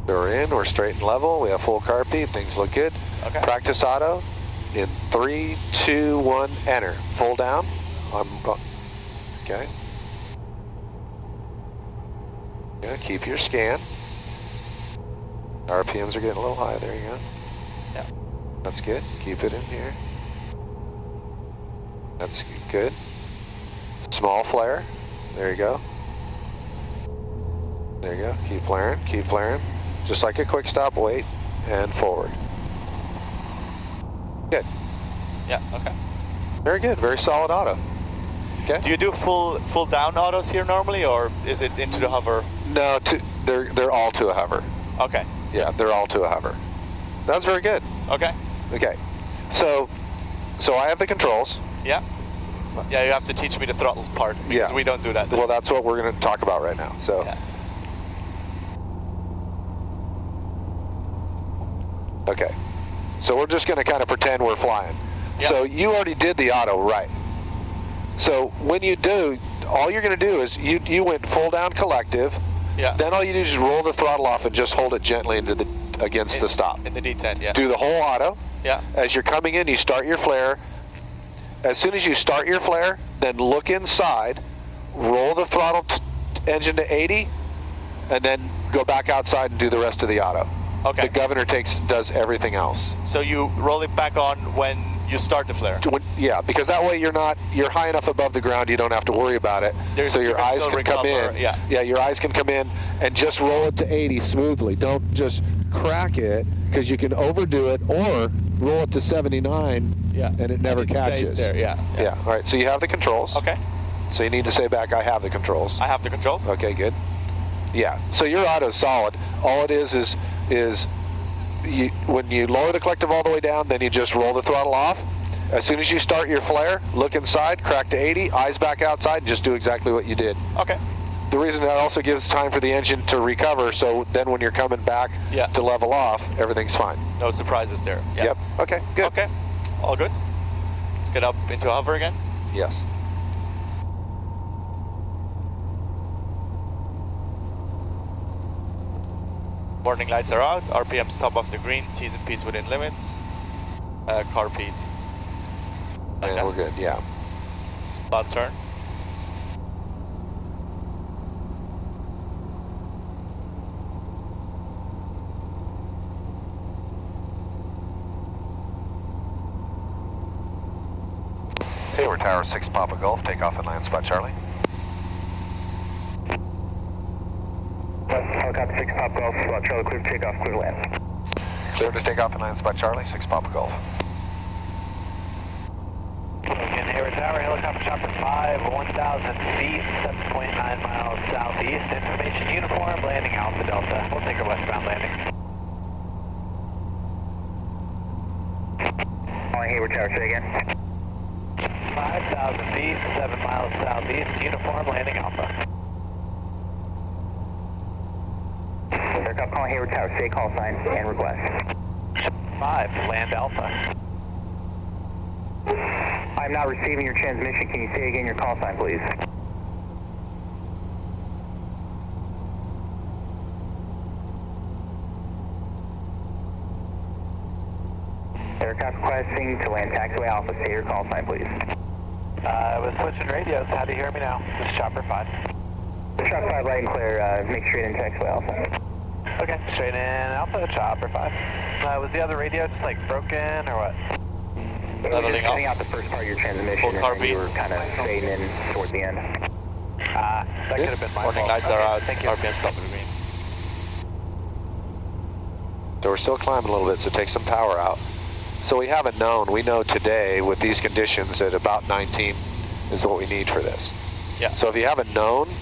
We're in, we're straight and level, we have full carpet, things look good. Okay. Practice auto in 3, 2, 1, enter. Full down. Okay. Yeah, keep your scan. RPMs are getting a little high, there you go. Yeah. That's good, keep it in here. That's good. Small flare, there you go. There you go, keep flaring. Just like a quick stop, wait, and forward. Good. Yeah, okay. Very good, very solid auto. Okay. Do you do full down autos here normally, or is it into the hover? No, they're all to a hover. Okay. Yeah, they're all to a hover. That's very good. Okay. Okay. So I have the controls. Yeah. Yeah, you have to teach me the throttle part because we don't do that. Well, that's what we're going to talk about right now. So. Yeah. Okay, so we're just going to kind of pretend we're flying. Yep. So you already did the auto, right? So when you do, all you're going to do is you went full down collective. Yeah. Then all you do is roll the throttle off and just hold it gently against the stop. In the D10, yeah. Do the whole auto. Yeah. As you're coming in, you start your flare. As soon as you start your flare, then look inside, roll the throttle engine to 80, and then go back outside and do the rest of the auto. Okay. The governor does everything else. So you roll it back on when you start the flare? Yeah, because that way you're high enough above the ground you don't have to worry about it. So your eyes can come in. Yeah, your eyes can come in and just roll it to 80 smoothly. Don't just crack it because you can overdo it or roll it to 79 and it never catches. There, yeah. All right, so you have the controls. Okay. So you need to say back, I have the controls. I have the controls. Okay, good. Yeah, so your auto's solid. All it is when you lower the collective all the way down, then you just roll the throttle off. As soon as you start your flare, look inside, crack to 80, eyes back outside, and just do exactly what you did. Okay. The reason that also gives time for the engine to recover, so then when you're coming back to level off, everything's fine. No surprises there. Yeah. Yep. Okay, good. Okay, all good. Let's get up into hover again. Yes. Warning lights are out, RPM's top of the green, T's and P's within limits. Car Pete. And we're good, yeah. Spot turn. Hayward Tower 6 Papa Golf, takeoff and land spot Charlie. Helicopter 6 Papa Golf, spot Charlie, clear to takeoff, clear to land. Clear to takeoff and land spot Charlie, 6 Papa Golf. Again, Hayward Tower, helicopter chopper 5, 1,000 feet, 7.9 miles southeast. Information uniform, landing Alpha Delta. We'll take a westbound landing. Calling Hayward Tower, say again. 5,000 feet, 7 miles southeast, uniform, landing Alpha. Aircraft calling Hayward Tower, say call sign and request. 5, land Alpha. I'm not receiving your transmission. Can you say again your call sign, please? Aircraft requesting to land taxiway Alpha. Say your call sign, please. I was switching radios. How do you hear me now? This is Chopper 5. Chopper 5, light and clear. Make straight in taxiway Alpha. Okay, straight in Alpha, Chopper 5. Was the other radio just like broken or what? Leveling Cutting up. out the first part of your transmission, Full car and then you beat. were kind of fading in towards the end. That could have been my Warning fault. lights are out, Thank you. RPM's top of the green. So we're still climbing a little bit, so take some power out. So we haven't known. We know today with these conditions that about 19 is what we need for this. Yeah. So if you haven't known,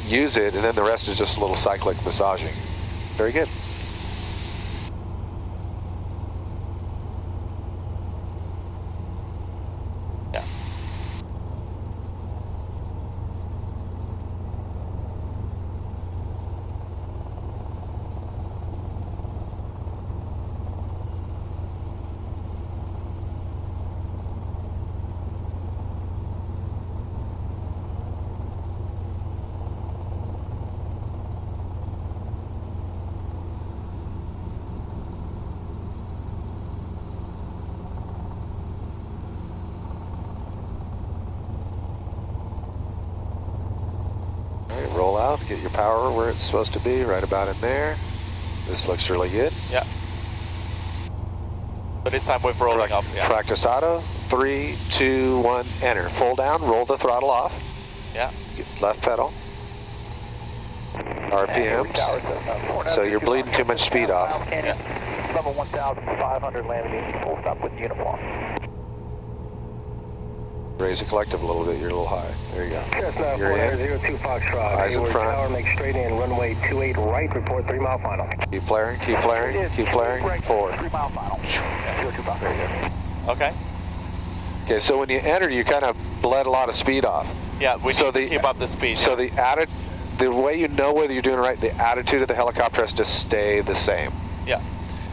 use it, and then the rest is just a little cyclic massaging. Very good. Yeah. Roll out, get your power where it's supposed to be, right about in there. This looks really good. Yeah. But this time we're rolling up. Yeah. Practice auto. 3, 2, 1, enter. Full down, roll the throttle off. Yeah. Left pedal. RPMs. So you're bleeding too much speed off. Yeah. Level 1,500 landing, full stop with uniform. Raise the collective a little bit, you're a little high. There you go. Cessna You're in. 402 Foxtrot. Eyes in Hayward front. Tower, make straight in, runway 28 right, report 3 mile final. Keep flaring, keep flaring, keep flaring. Forward. 3 mile final. 02 Fox. There you go. Okay. Okay, so when you enter, you kind of bled a lot of speed off. Yeah, we need to keep up the speed. So the way you know whether you're doing it right, the attitude of the helicopter has to stay the same. Yeah.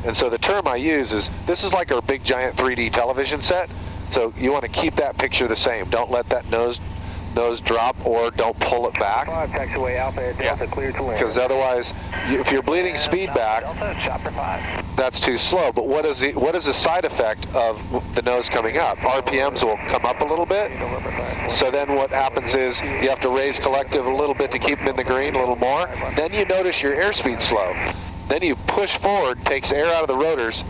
And so the term I use is, this is like our big giant 3D television set. So you want to keep that picture the same. Don't let that nose drop, or don't pull it back. 5, taxiway Alpha, Delta, clear to land. Because otherwise, if you're bleeding speed back, Delta, Chopper 5. that's too slow. But what is the side effect of the nose coming up? RPMs will come up a little bit. So then what happens is you have to raise collective a little bit to keep them in the green, a little more. Then you notice your airspeed slow. Then you push forward, takes air out of the rotors,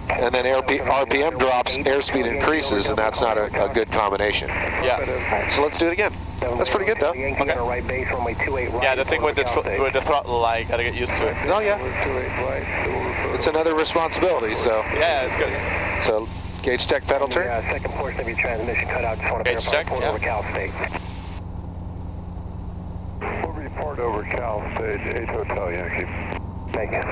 and then RPM drops, airspeed increases, and that's not a good combination. Yeah. All right, so let's do it again. That's pretty good, though. Okay. Right base, runway 28 right. Yeah, the thing with the throttle, I gotta get used to it. Oh, yeah. It's another responsibility, so. Yeah, it's good. So, gauge check, pedal turn. Yeah, second portion of your transmission cut out. Just want to Gauge verify check, port yeah. over Cal State. We'll report over Cal Stage 8 Hotel Yankee. Thank you.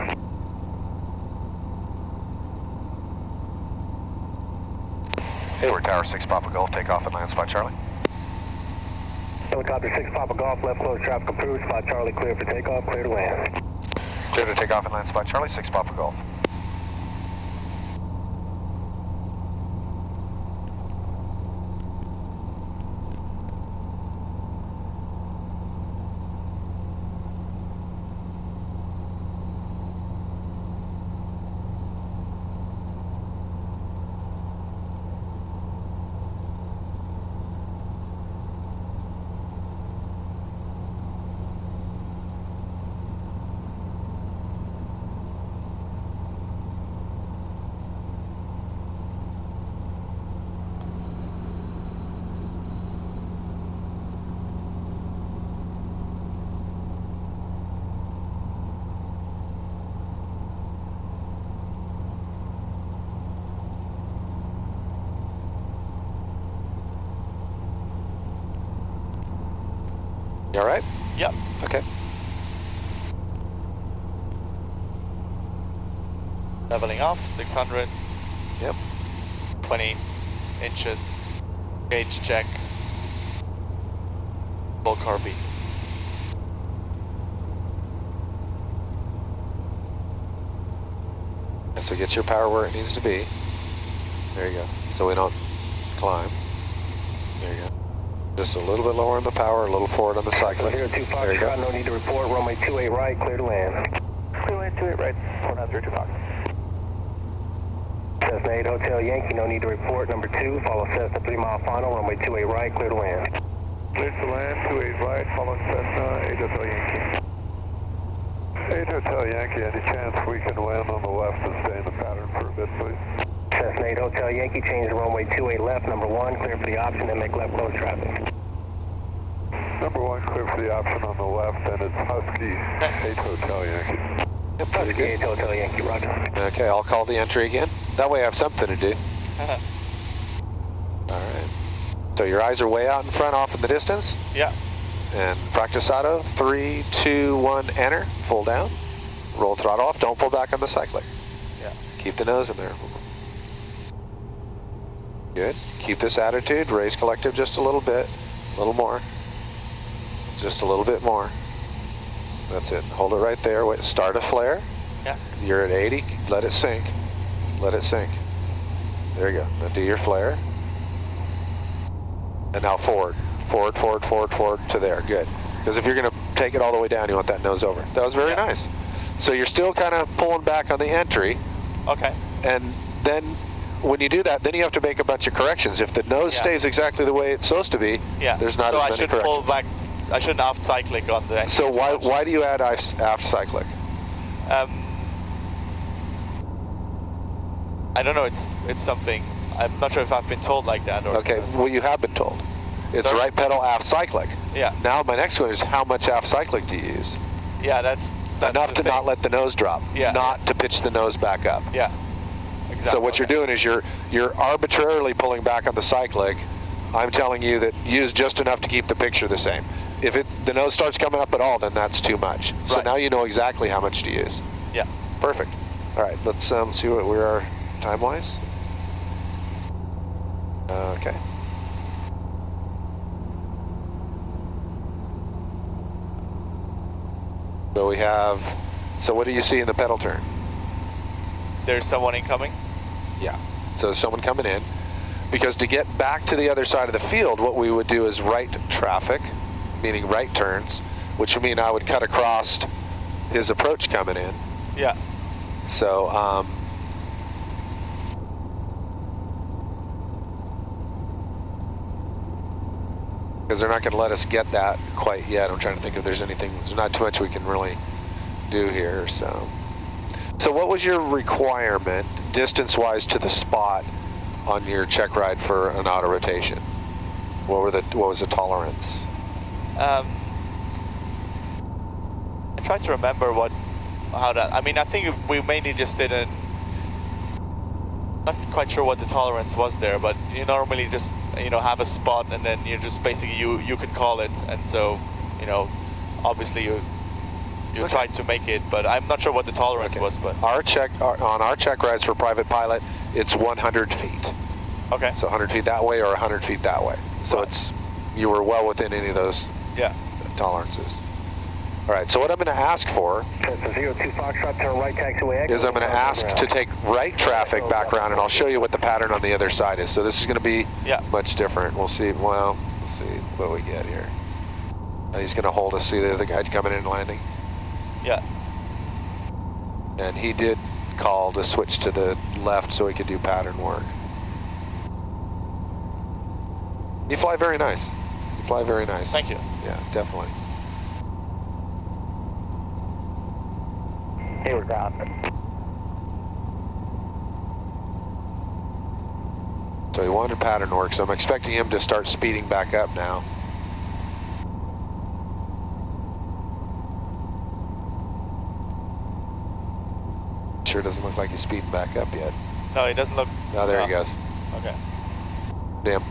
Hayward Tower 6 Papa Golf, takeoff and land spot Charlie. Helicopter 6 Papa Golf, left close traffic approved, spot Charlie clear for takeoff, clear to land. Clear to take off and land spot Charlie, 6 Papa Golf. You all right? Yep. Okay. Leveling off, 600. Yep. 20 inches. Gauge check. Full carb. And so get your power where it needs to be. There you go. So we don't climb. There you go. Just a little bit lower on the power, a little forward on the cycling. Here, 2 Fox, no need to report, runway 28 right, clear to land. Runway 28 right, 490 Fox. Cessna 8 Hotel Yankee, no need to report, number 2, follow Cessna 3 mile final, runway 28 right, clear to land. Clear to land, 28 right, follow Cessna 8 Hotel Yankee. 8 Hotel Yankee, any chance we can land on the left and stay in the pattern for a bit, please? Cessna 8 Hotel Yankee, change to runway 28 left, number 1, clear for the option, and make left close traffic. Number 1, clear for the option on the left, and it's Husky 8 Hotel Yankee. Yep, Husky 8 Hotel Yankee, roger. Okay, I'll call the entry again. That way I have something to do. All right. So your eyes are way out in front, off in the distance. Yeah. And practice auto, 3, 2, 1, enter, full down. Roll throttle off, don't pull back on the cycler. Yeah. Keep the nose in there. Good. Keep this attitude, raise collective just a little bit, a little more. Just a little bit more. That's it. Hold it right there. Wait, start a flare. Yeah. You're at 80. Let it sink. Let it sink. There you go. Now do your flare. And now forward. Forward, forward, forward, forward to there. Good. Because if you're going to take it all the way down, you want that nose over. That was very nice. So you're still kind of pulling back on the entry. Okay. And then when you do that, then you have to make a bunch of corrections. If the nose stays exactly the way it's supposed to be, there's not as many corrections. So I should pull back. I shouldn't aft cyclic on the. So why do you add aft cyclic? I don't know. It's something. I'm not sure if I've been told like that or. Okay. Well, you have been told. It's right pedal aft cyclic. Yeah. Now my next one is how much aft cyclic do you use? Yeah, that's enough to not let the nose drop. Yeah. Not to pitch the nose back up. Yeah. Exactly. So what you're doing is you're arbitrarily pulling back on the cyclic. I'm telling you that use just enough to keep the picture the same. If the nose starts coming up at all, then that's too much. So now you know exactly how much to use. Yeah. Perfect. All right, let's see what we are time-wise. Okay. So we have, so what do you see in the pedal turn? There's someone incoming? Yeah, so there's someone coming in. Because to get back to the other side of the field, what we would do is right traffic, meaning right turns, which would mean I would cut across his approach coming in. Yeah. So, because they're not going to let us get that quite yet. I'm trying to think if there's anything, there's not too much we can really do here, so. So what was your requirement, distance-wise, to the spot on your check ride for an auto rotation? What was the tolerance? I tried to remember how that. I mean, I think we mainly just didn't. Not quite sure what the tolerance was there, but you normally just have a spot and then you just basically you can call it, and so obviously you tried to make it, but I'm not sure what the tolerance was. But on our check rides for private pilot, it's 100 feet. Okay. So 100 feet that way or 100 feet that way. So Right. you were well within any of those Yeah. tolerances. All right, so what I'm going to ask for So 02 Foxtrot, turn right, taxiway Echo. is I'm going to ask to take right traffic back around, and I'll show you what the pattern on the other side is. So this is going to be much different. We'll see. Well, let's see what we get here. He's going to hold us. See the other guy coming in and landing? Yeah. And he did call to switch to the left so he could do pattern work. You fly very nice. You fly very nice. Thank you. Yeah, definitely. Hayward ground. So he wanted pattern work, so I'm expecting him to start speeding back up now. Sure doesn't look like he's speeding back up yet. No, it doesn't look. Oh, there he goes. Okay. Damn.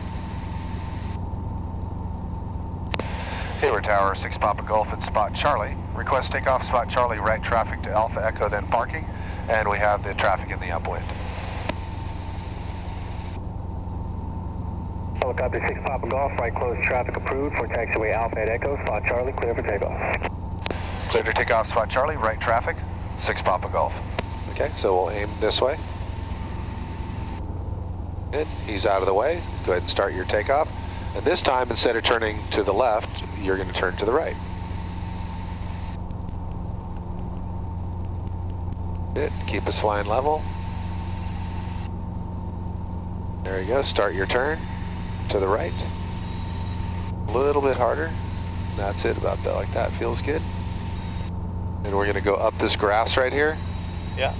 Hayward Tower, 6 Papa Golf at spot Charlie. Request takeoff spot Charlie, right traffic to Alpha Echo, then parking. And we have the traffic in the upwind. Helicopter 6 Papa Golf, right close traffic approved for taxiway Alpha at Echo, spot Charlie, clear for takeoff. Clear to takeoff spot Charlie, right traffic, 6 Papa Golf. Okay, so we'll aim this way. Good, he's out of the way. Go ahead and start your takeoff. And this time, instead of turning to the left, you're going to turn to the right. Good, keep us flying level. There you go, start your turn to the right. A little bit harder. That's it, about that, like that, feels good. And we're going to go up this grass right here. Yeah.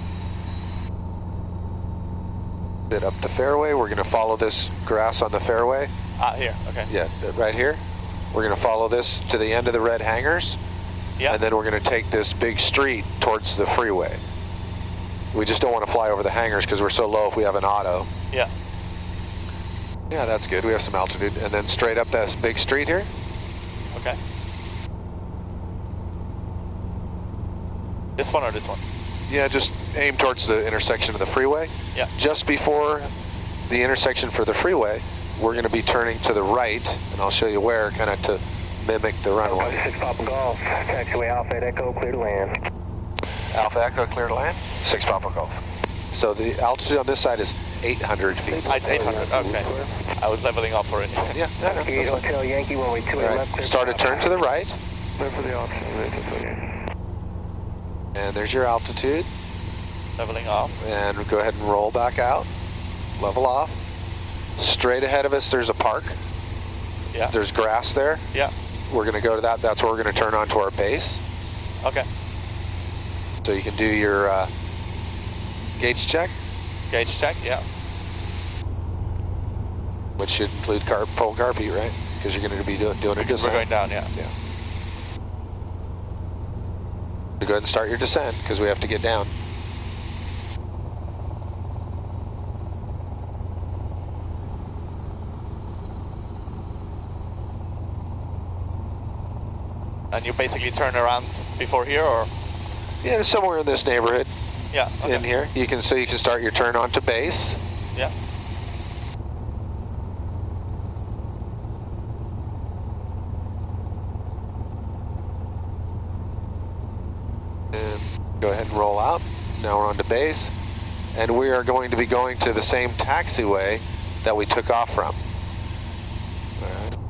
Bit up the fairway. We're going to follow this grass on the fairway. Here, okay. Yeah, right here. We're going to follow this to the end of the red hangars. Yeah. And then we're going to take this big street towards the freeway. We just don't want to fly over the hangars because we're so low if we have an auto. Yeah. Yeah, that's good. We have some altitude. And then straight up this big street here. Okay. This one or this one? Yeah, just aim towards the intersection of the freeway. Yeah. Just before the intersection for the freeway, we're going to be turning to the right, and I'll show you where, kind of to mimic the runway. 6 Papa Golf, taxiway Alpha at Echo, clear to land. Alpha Echo, clear to land, 6 Papa Golf. So the altitude on this side is 800 feet. It's 800, okay. I was leveling off already. Yeah, that's fine. Hotel Yankee, runway 28 All left. right. Start a turn to the right. Clear for the option, And there's your altitude. Leveling off. And go ahead and roll back out. Level off. Straight ahead of us, there's a park. Yeah. There's grass there. Yeah. We're going to go to that. That's where we're going to turn onto our base. Okay. So you can do your gauge check, Gauge check, yeah. which should include pole carpet, right? Because you're going to be doing a descent. We're going down, yeah. Yeah. So go ahead and start your descent because we have to get down. And you basically turn around before here, or? Yeah, somewhere in this neighborhood. Yeah. Okay. In here, you can start your turn onto base. Yeah. And go ahead and roll out. Now we're on to base, and we are going to be going to the same taxiway that we took off from.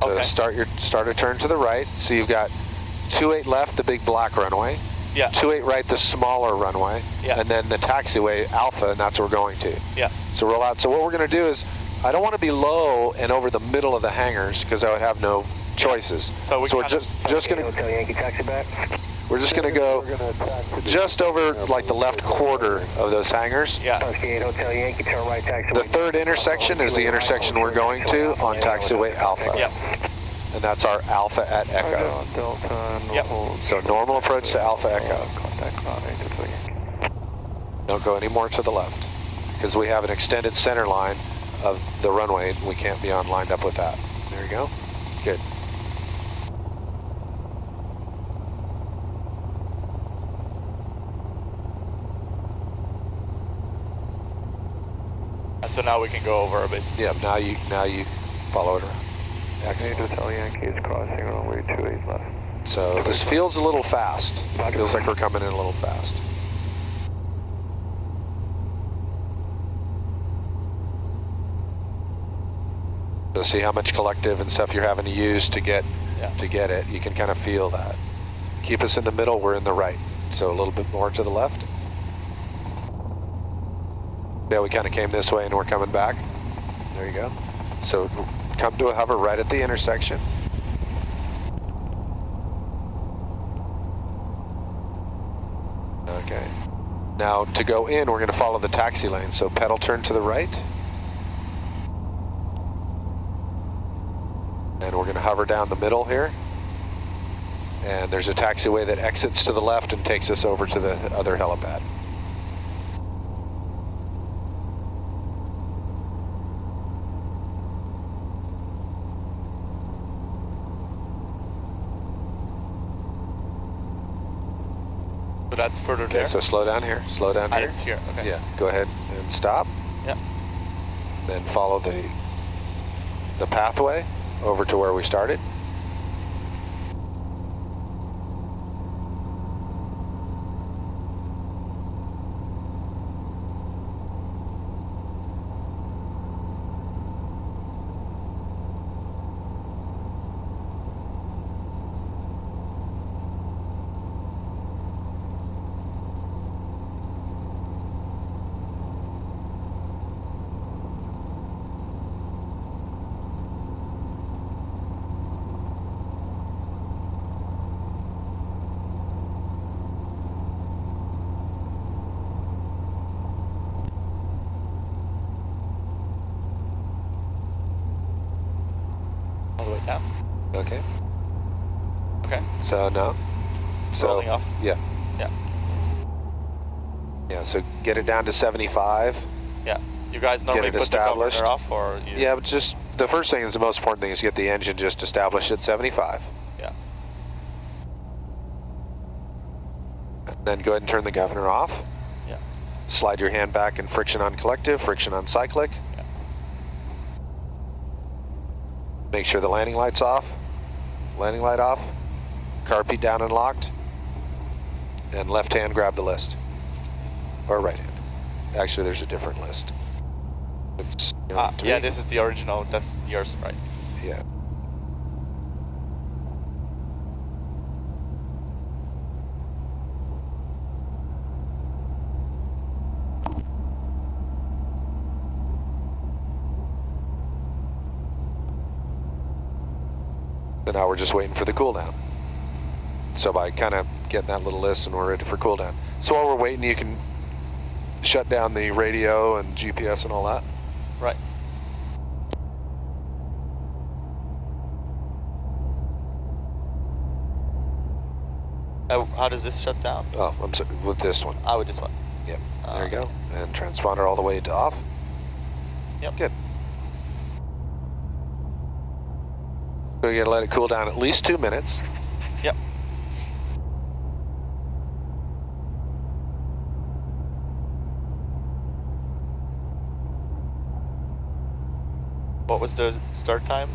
All right. So Okay. start a turn to the right. So you've got 28 left, the big black runway. Yeah. 28 right, the smaller runway. Yeah. And then the taxiway Alpha, and that's where we're going to. Yeah. So roll out. So what we're going to do is, I don't want to be low and over the middle of the hangars because I would have no choices. So we're just going to. Hotel Yankee, taxi back. We're just going to go just over like the left quarter of those hangars. Yeah. 8 Hotel Yankee, turn right, taxiway. The third intersection is the intersection we're going to on taxiway Alpha. Yeah. And that's our Alpha at Echo. Yep. So normal approach to Alpha Echo. Contact ground 8 Hotel Yankee. Don't go any more to the left because we have an extended center line of the runway. We can't be lined up with that. There you go. Good. And so now we can go over a bit. Yeah, now you follow it around. Excellent. Hotel Yankee is crossing runway 28 left. So this feels a little fast. Feels like we're coming in a little fast. So see how much collective and stuff you're having to use to get it. You can kind of feel that. Keep us in the middle, we're in the right. So a little bit more to the left. Yeah, we kind of came this way and we're coming back. There you go. So come to a hover right at the intersection. Okay. Now to go in, we're going to follow the taxi lane. So pedal turn to the right. And we're going to hover down the middle here. And there's a taxiway that exits to the left and takes us over to the other helipad. So that's further there. So slow down here. Slow down here. It's here. Okay. Yeah. Go ahead and stop. Yeah. Then follow the pathway over to where we started. All the way down. Okay. Okay. So now. So, Rolling off. Yeah. Yeah. Yeah, so get it down to 75. Yeah. You guys normally Get it put the governor established. off, or you... Yeah, but just the first thing is the most important thing is get the engine just established at 75. Yeah. Then go ahead and turn the governor off. Yeah. Slide your hand back and friction on collective, friction on cyclic. Yeah. Make sure the landing light's off. Landing light off. Carpet down and locked. And left hand grab the list. Or right hand. Actually, there's a different list. It's, yeah, this is the original. That's yours, right? Yeah. So now we're just waiting for the cool down. So by kind of getting that little list and we're ready for cool down. So while we're waiting, you can shut down the radio and GPS and all that. Right. How does this shut down? Oh, I'm sorry, with this one. With this one. Yep, there you go. And transponder all the way to off. Yep. Good. So you're gonna let it cool down at least 2 minutes. Yep. What was the start time?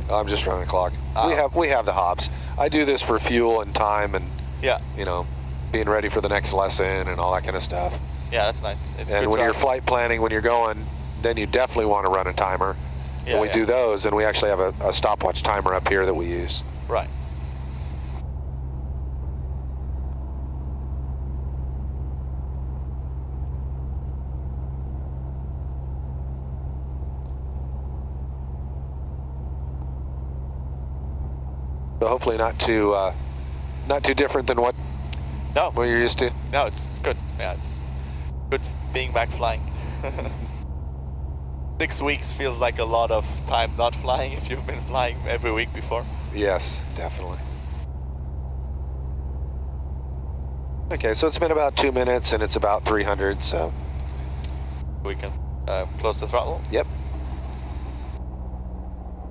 I'm just running a clock. Oh. We have the hobs. I do this for fuel and time and Yeah. you know, being ready for the next lesson and all that kind of stuff. Yeah, that's nice. It's And good when to you're have- flight planning, when you're going, then you definitely want to run a timer. Yeah, and we yeah. do those, and we actually have a stopwatch timer up here that we use. Right. So hopefully not too different than what No. you're used to. No, it's good. Yeah, it's good being back flying. 6 weeks feels like a lot of time not flying if you've been flying every week before. Yes, definitely. Okay, so it's been about 2 minutes and it's about 300, so. We can close the throttle. Yep.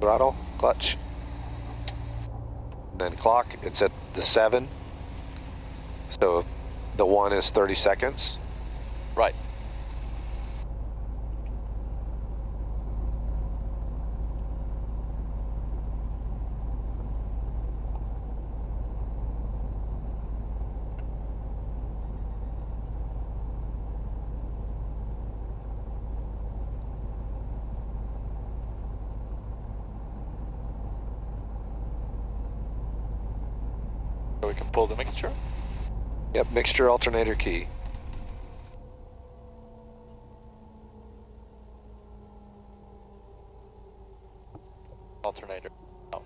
Throttle, clutch. Then clock, it's at the 7. So the 1 is 30 seconds. Right. So we can pull the mixture. Yep, mixture alternator key. Alternator. Oh.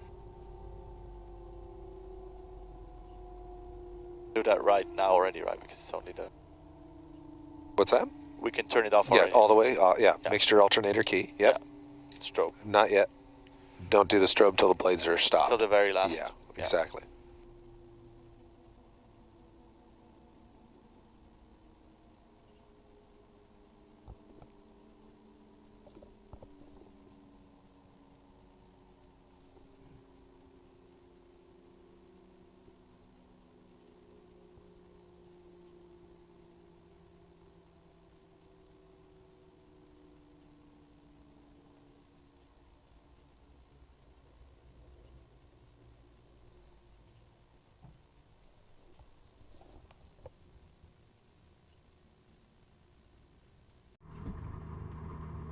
Do that right now already, right? Because it's only the... What's that? We can turn it off Yeah, already. all the way. Yeah, mixture alternator key. Yep. Yeah. Strobe. Not yet. Don't do the strobe till the blades are stopped. Till the very last. Yeah, exactly.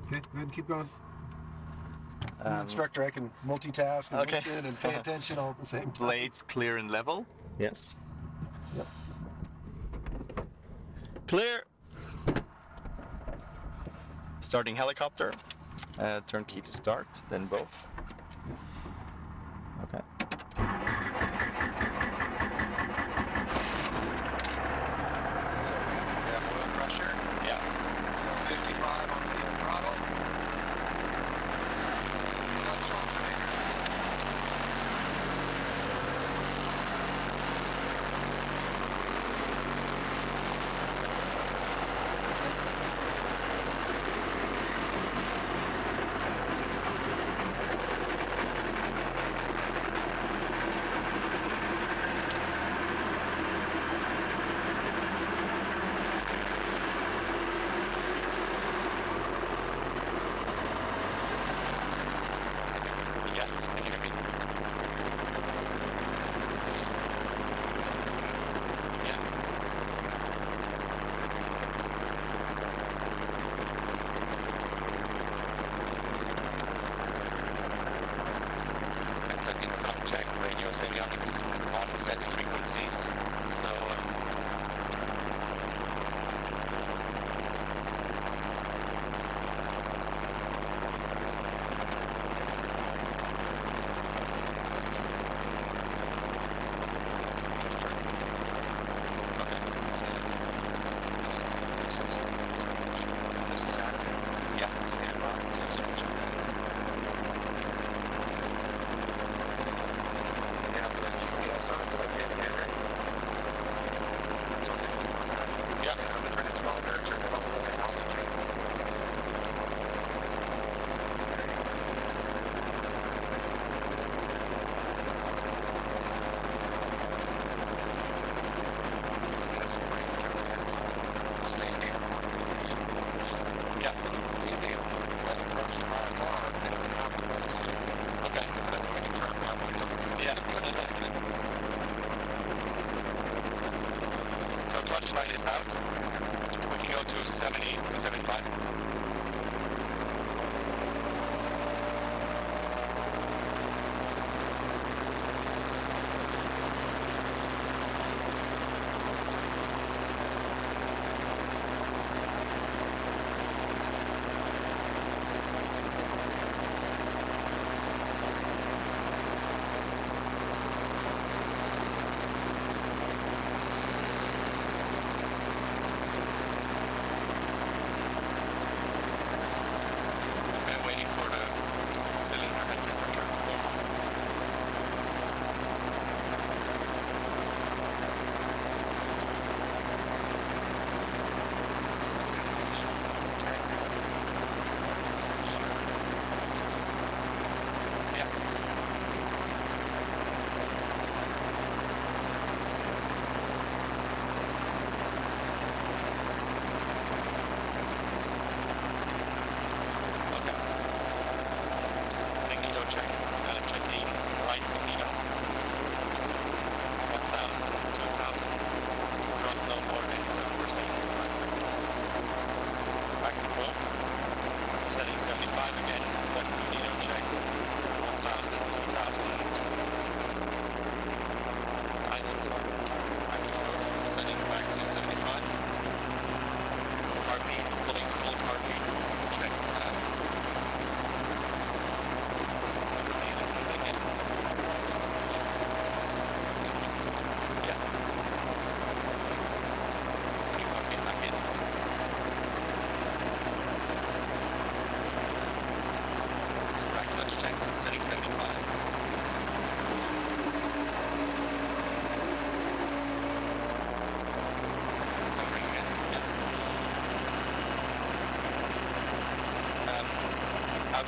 Okay, go ahead and keep going. I'm an instructor, I can multitask and listen and pay attention all at the same time. Blades clear and level. Yes. Yep. Clear. Starting helicopter. Turn key to start, then both. Okay. So we have oil pressure. Yeah. So 55 on the throttle. Clutch alternator. Yes, can you hear me? Yeah. It's an input check, radios, avionics, on set frequencies. So, light is out. We can go to 70 to 75.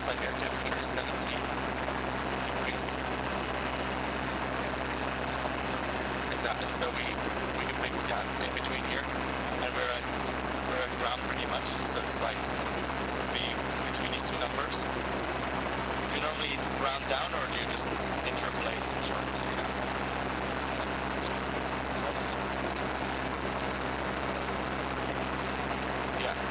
outside air temperature is 17 degrees. Exactly, so we can pick in between here, and we're at ground pretty much, so it's like be between these two numbers. Do you normally round down, or do you just interpolate in short? Yeah.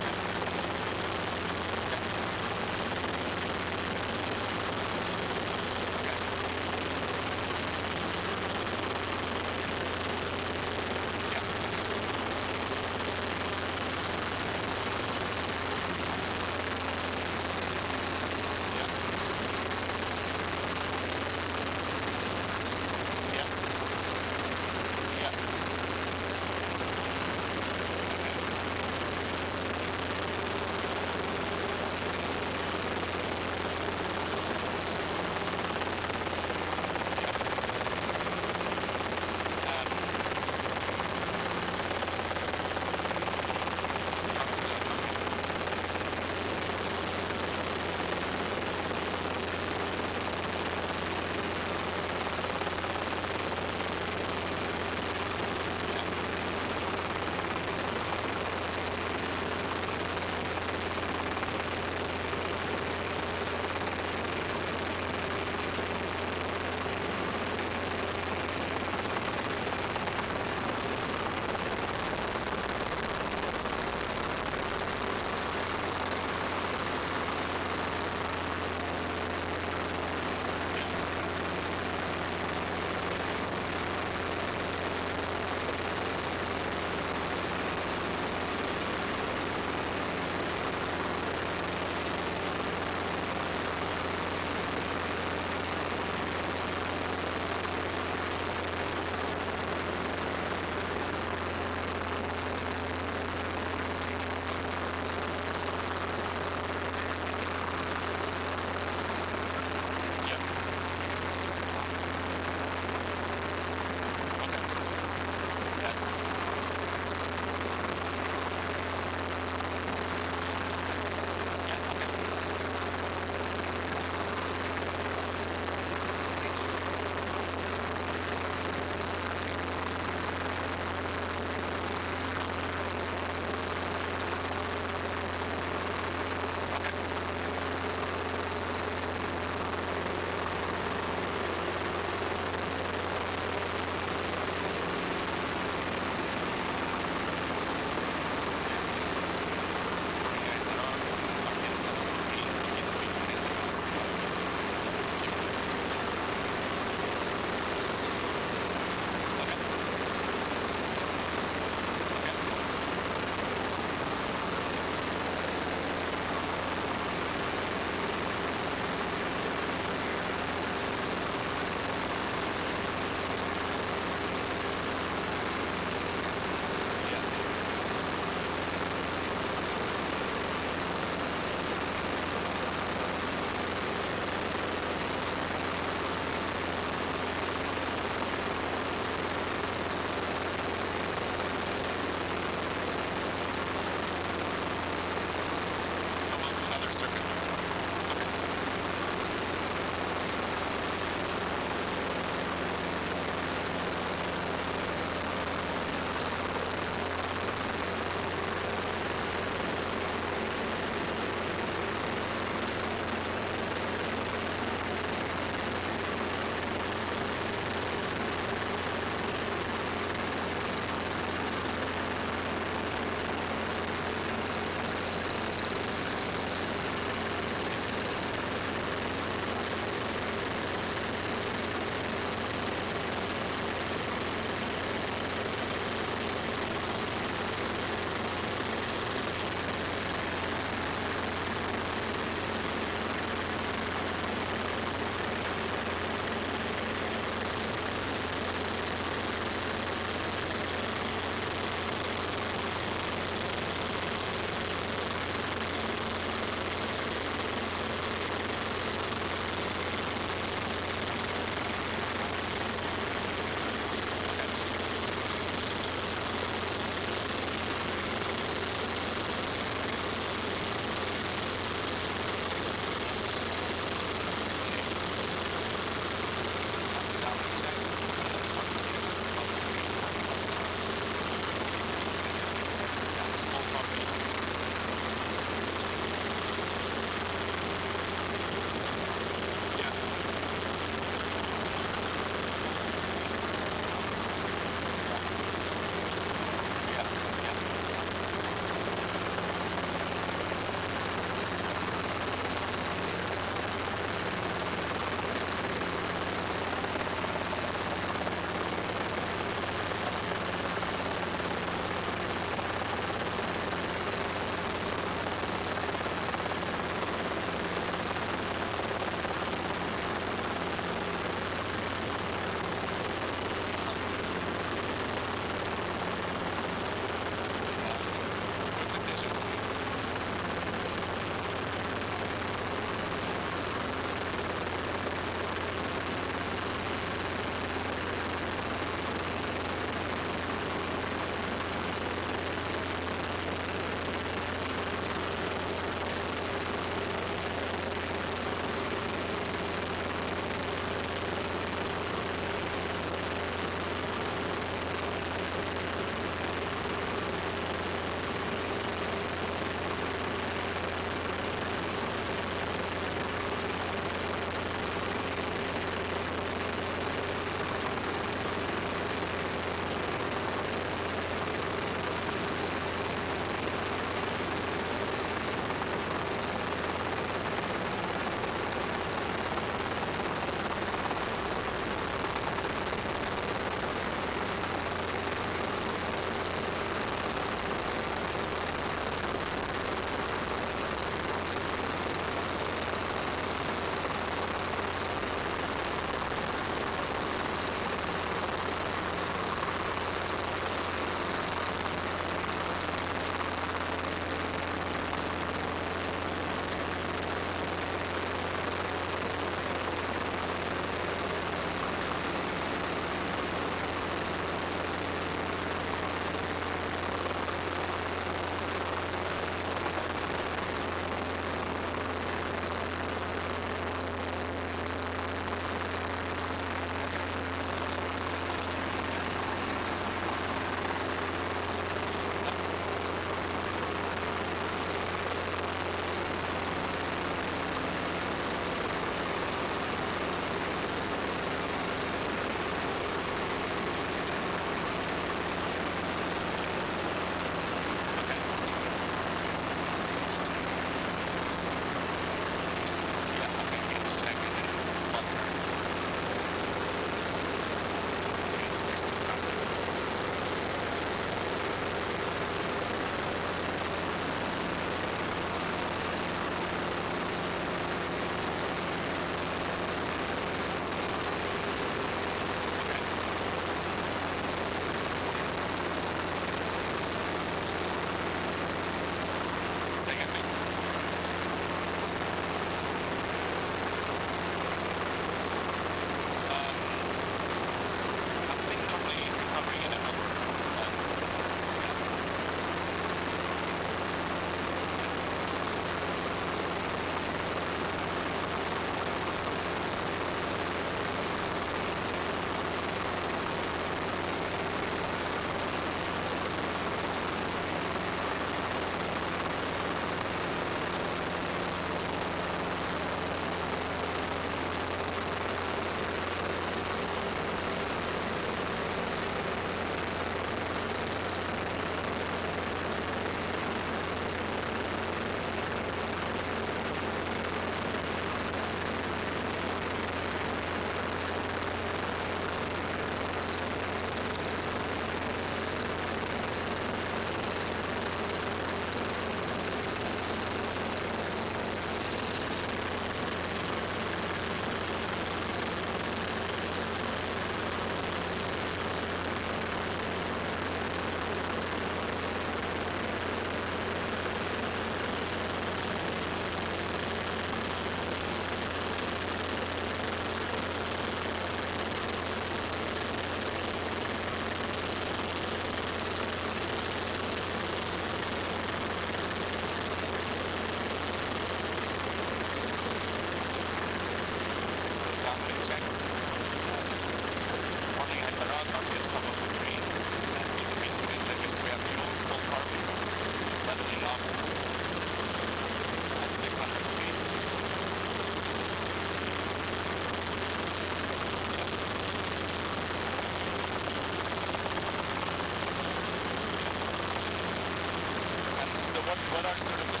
what are sort of the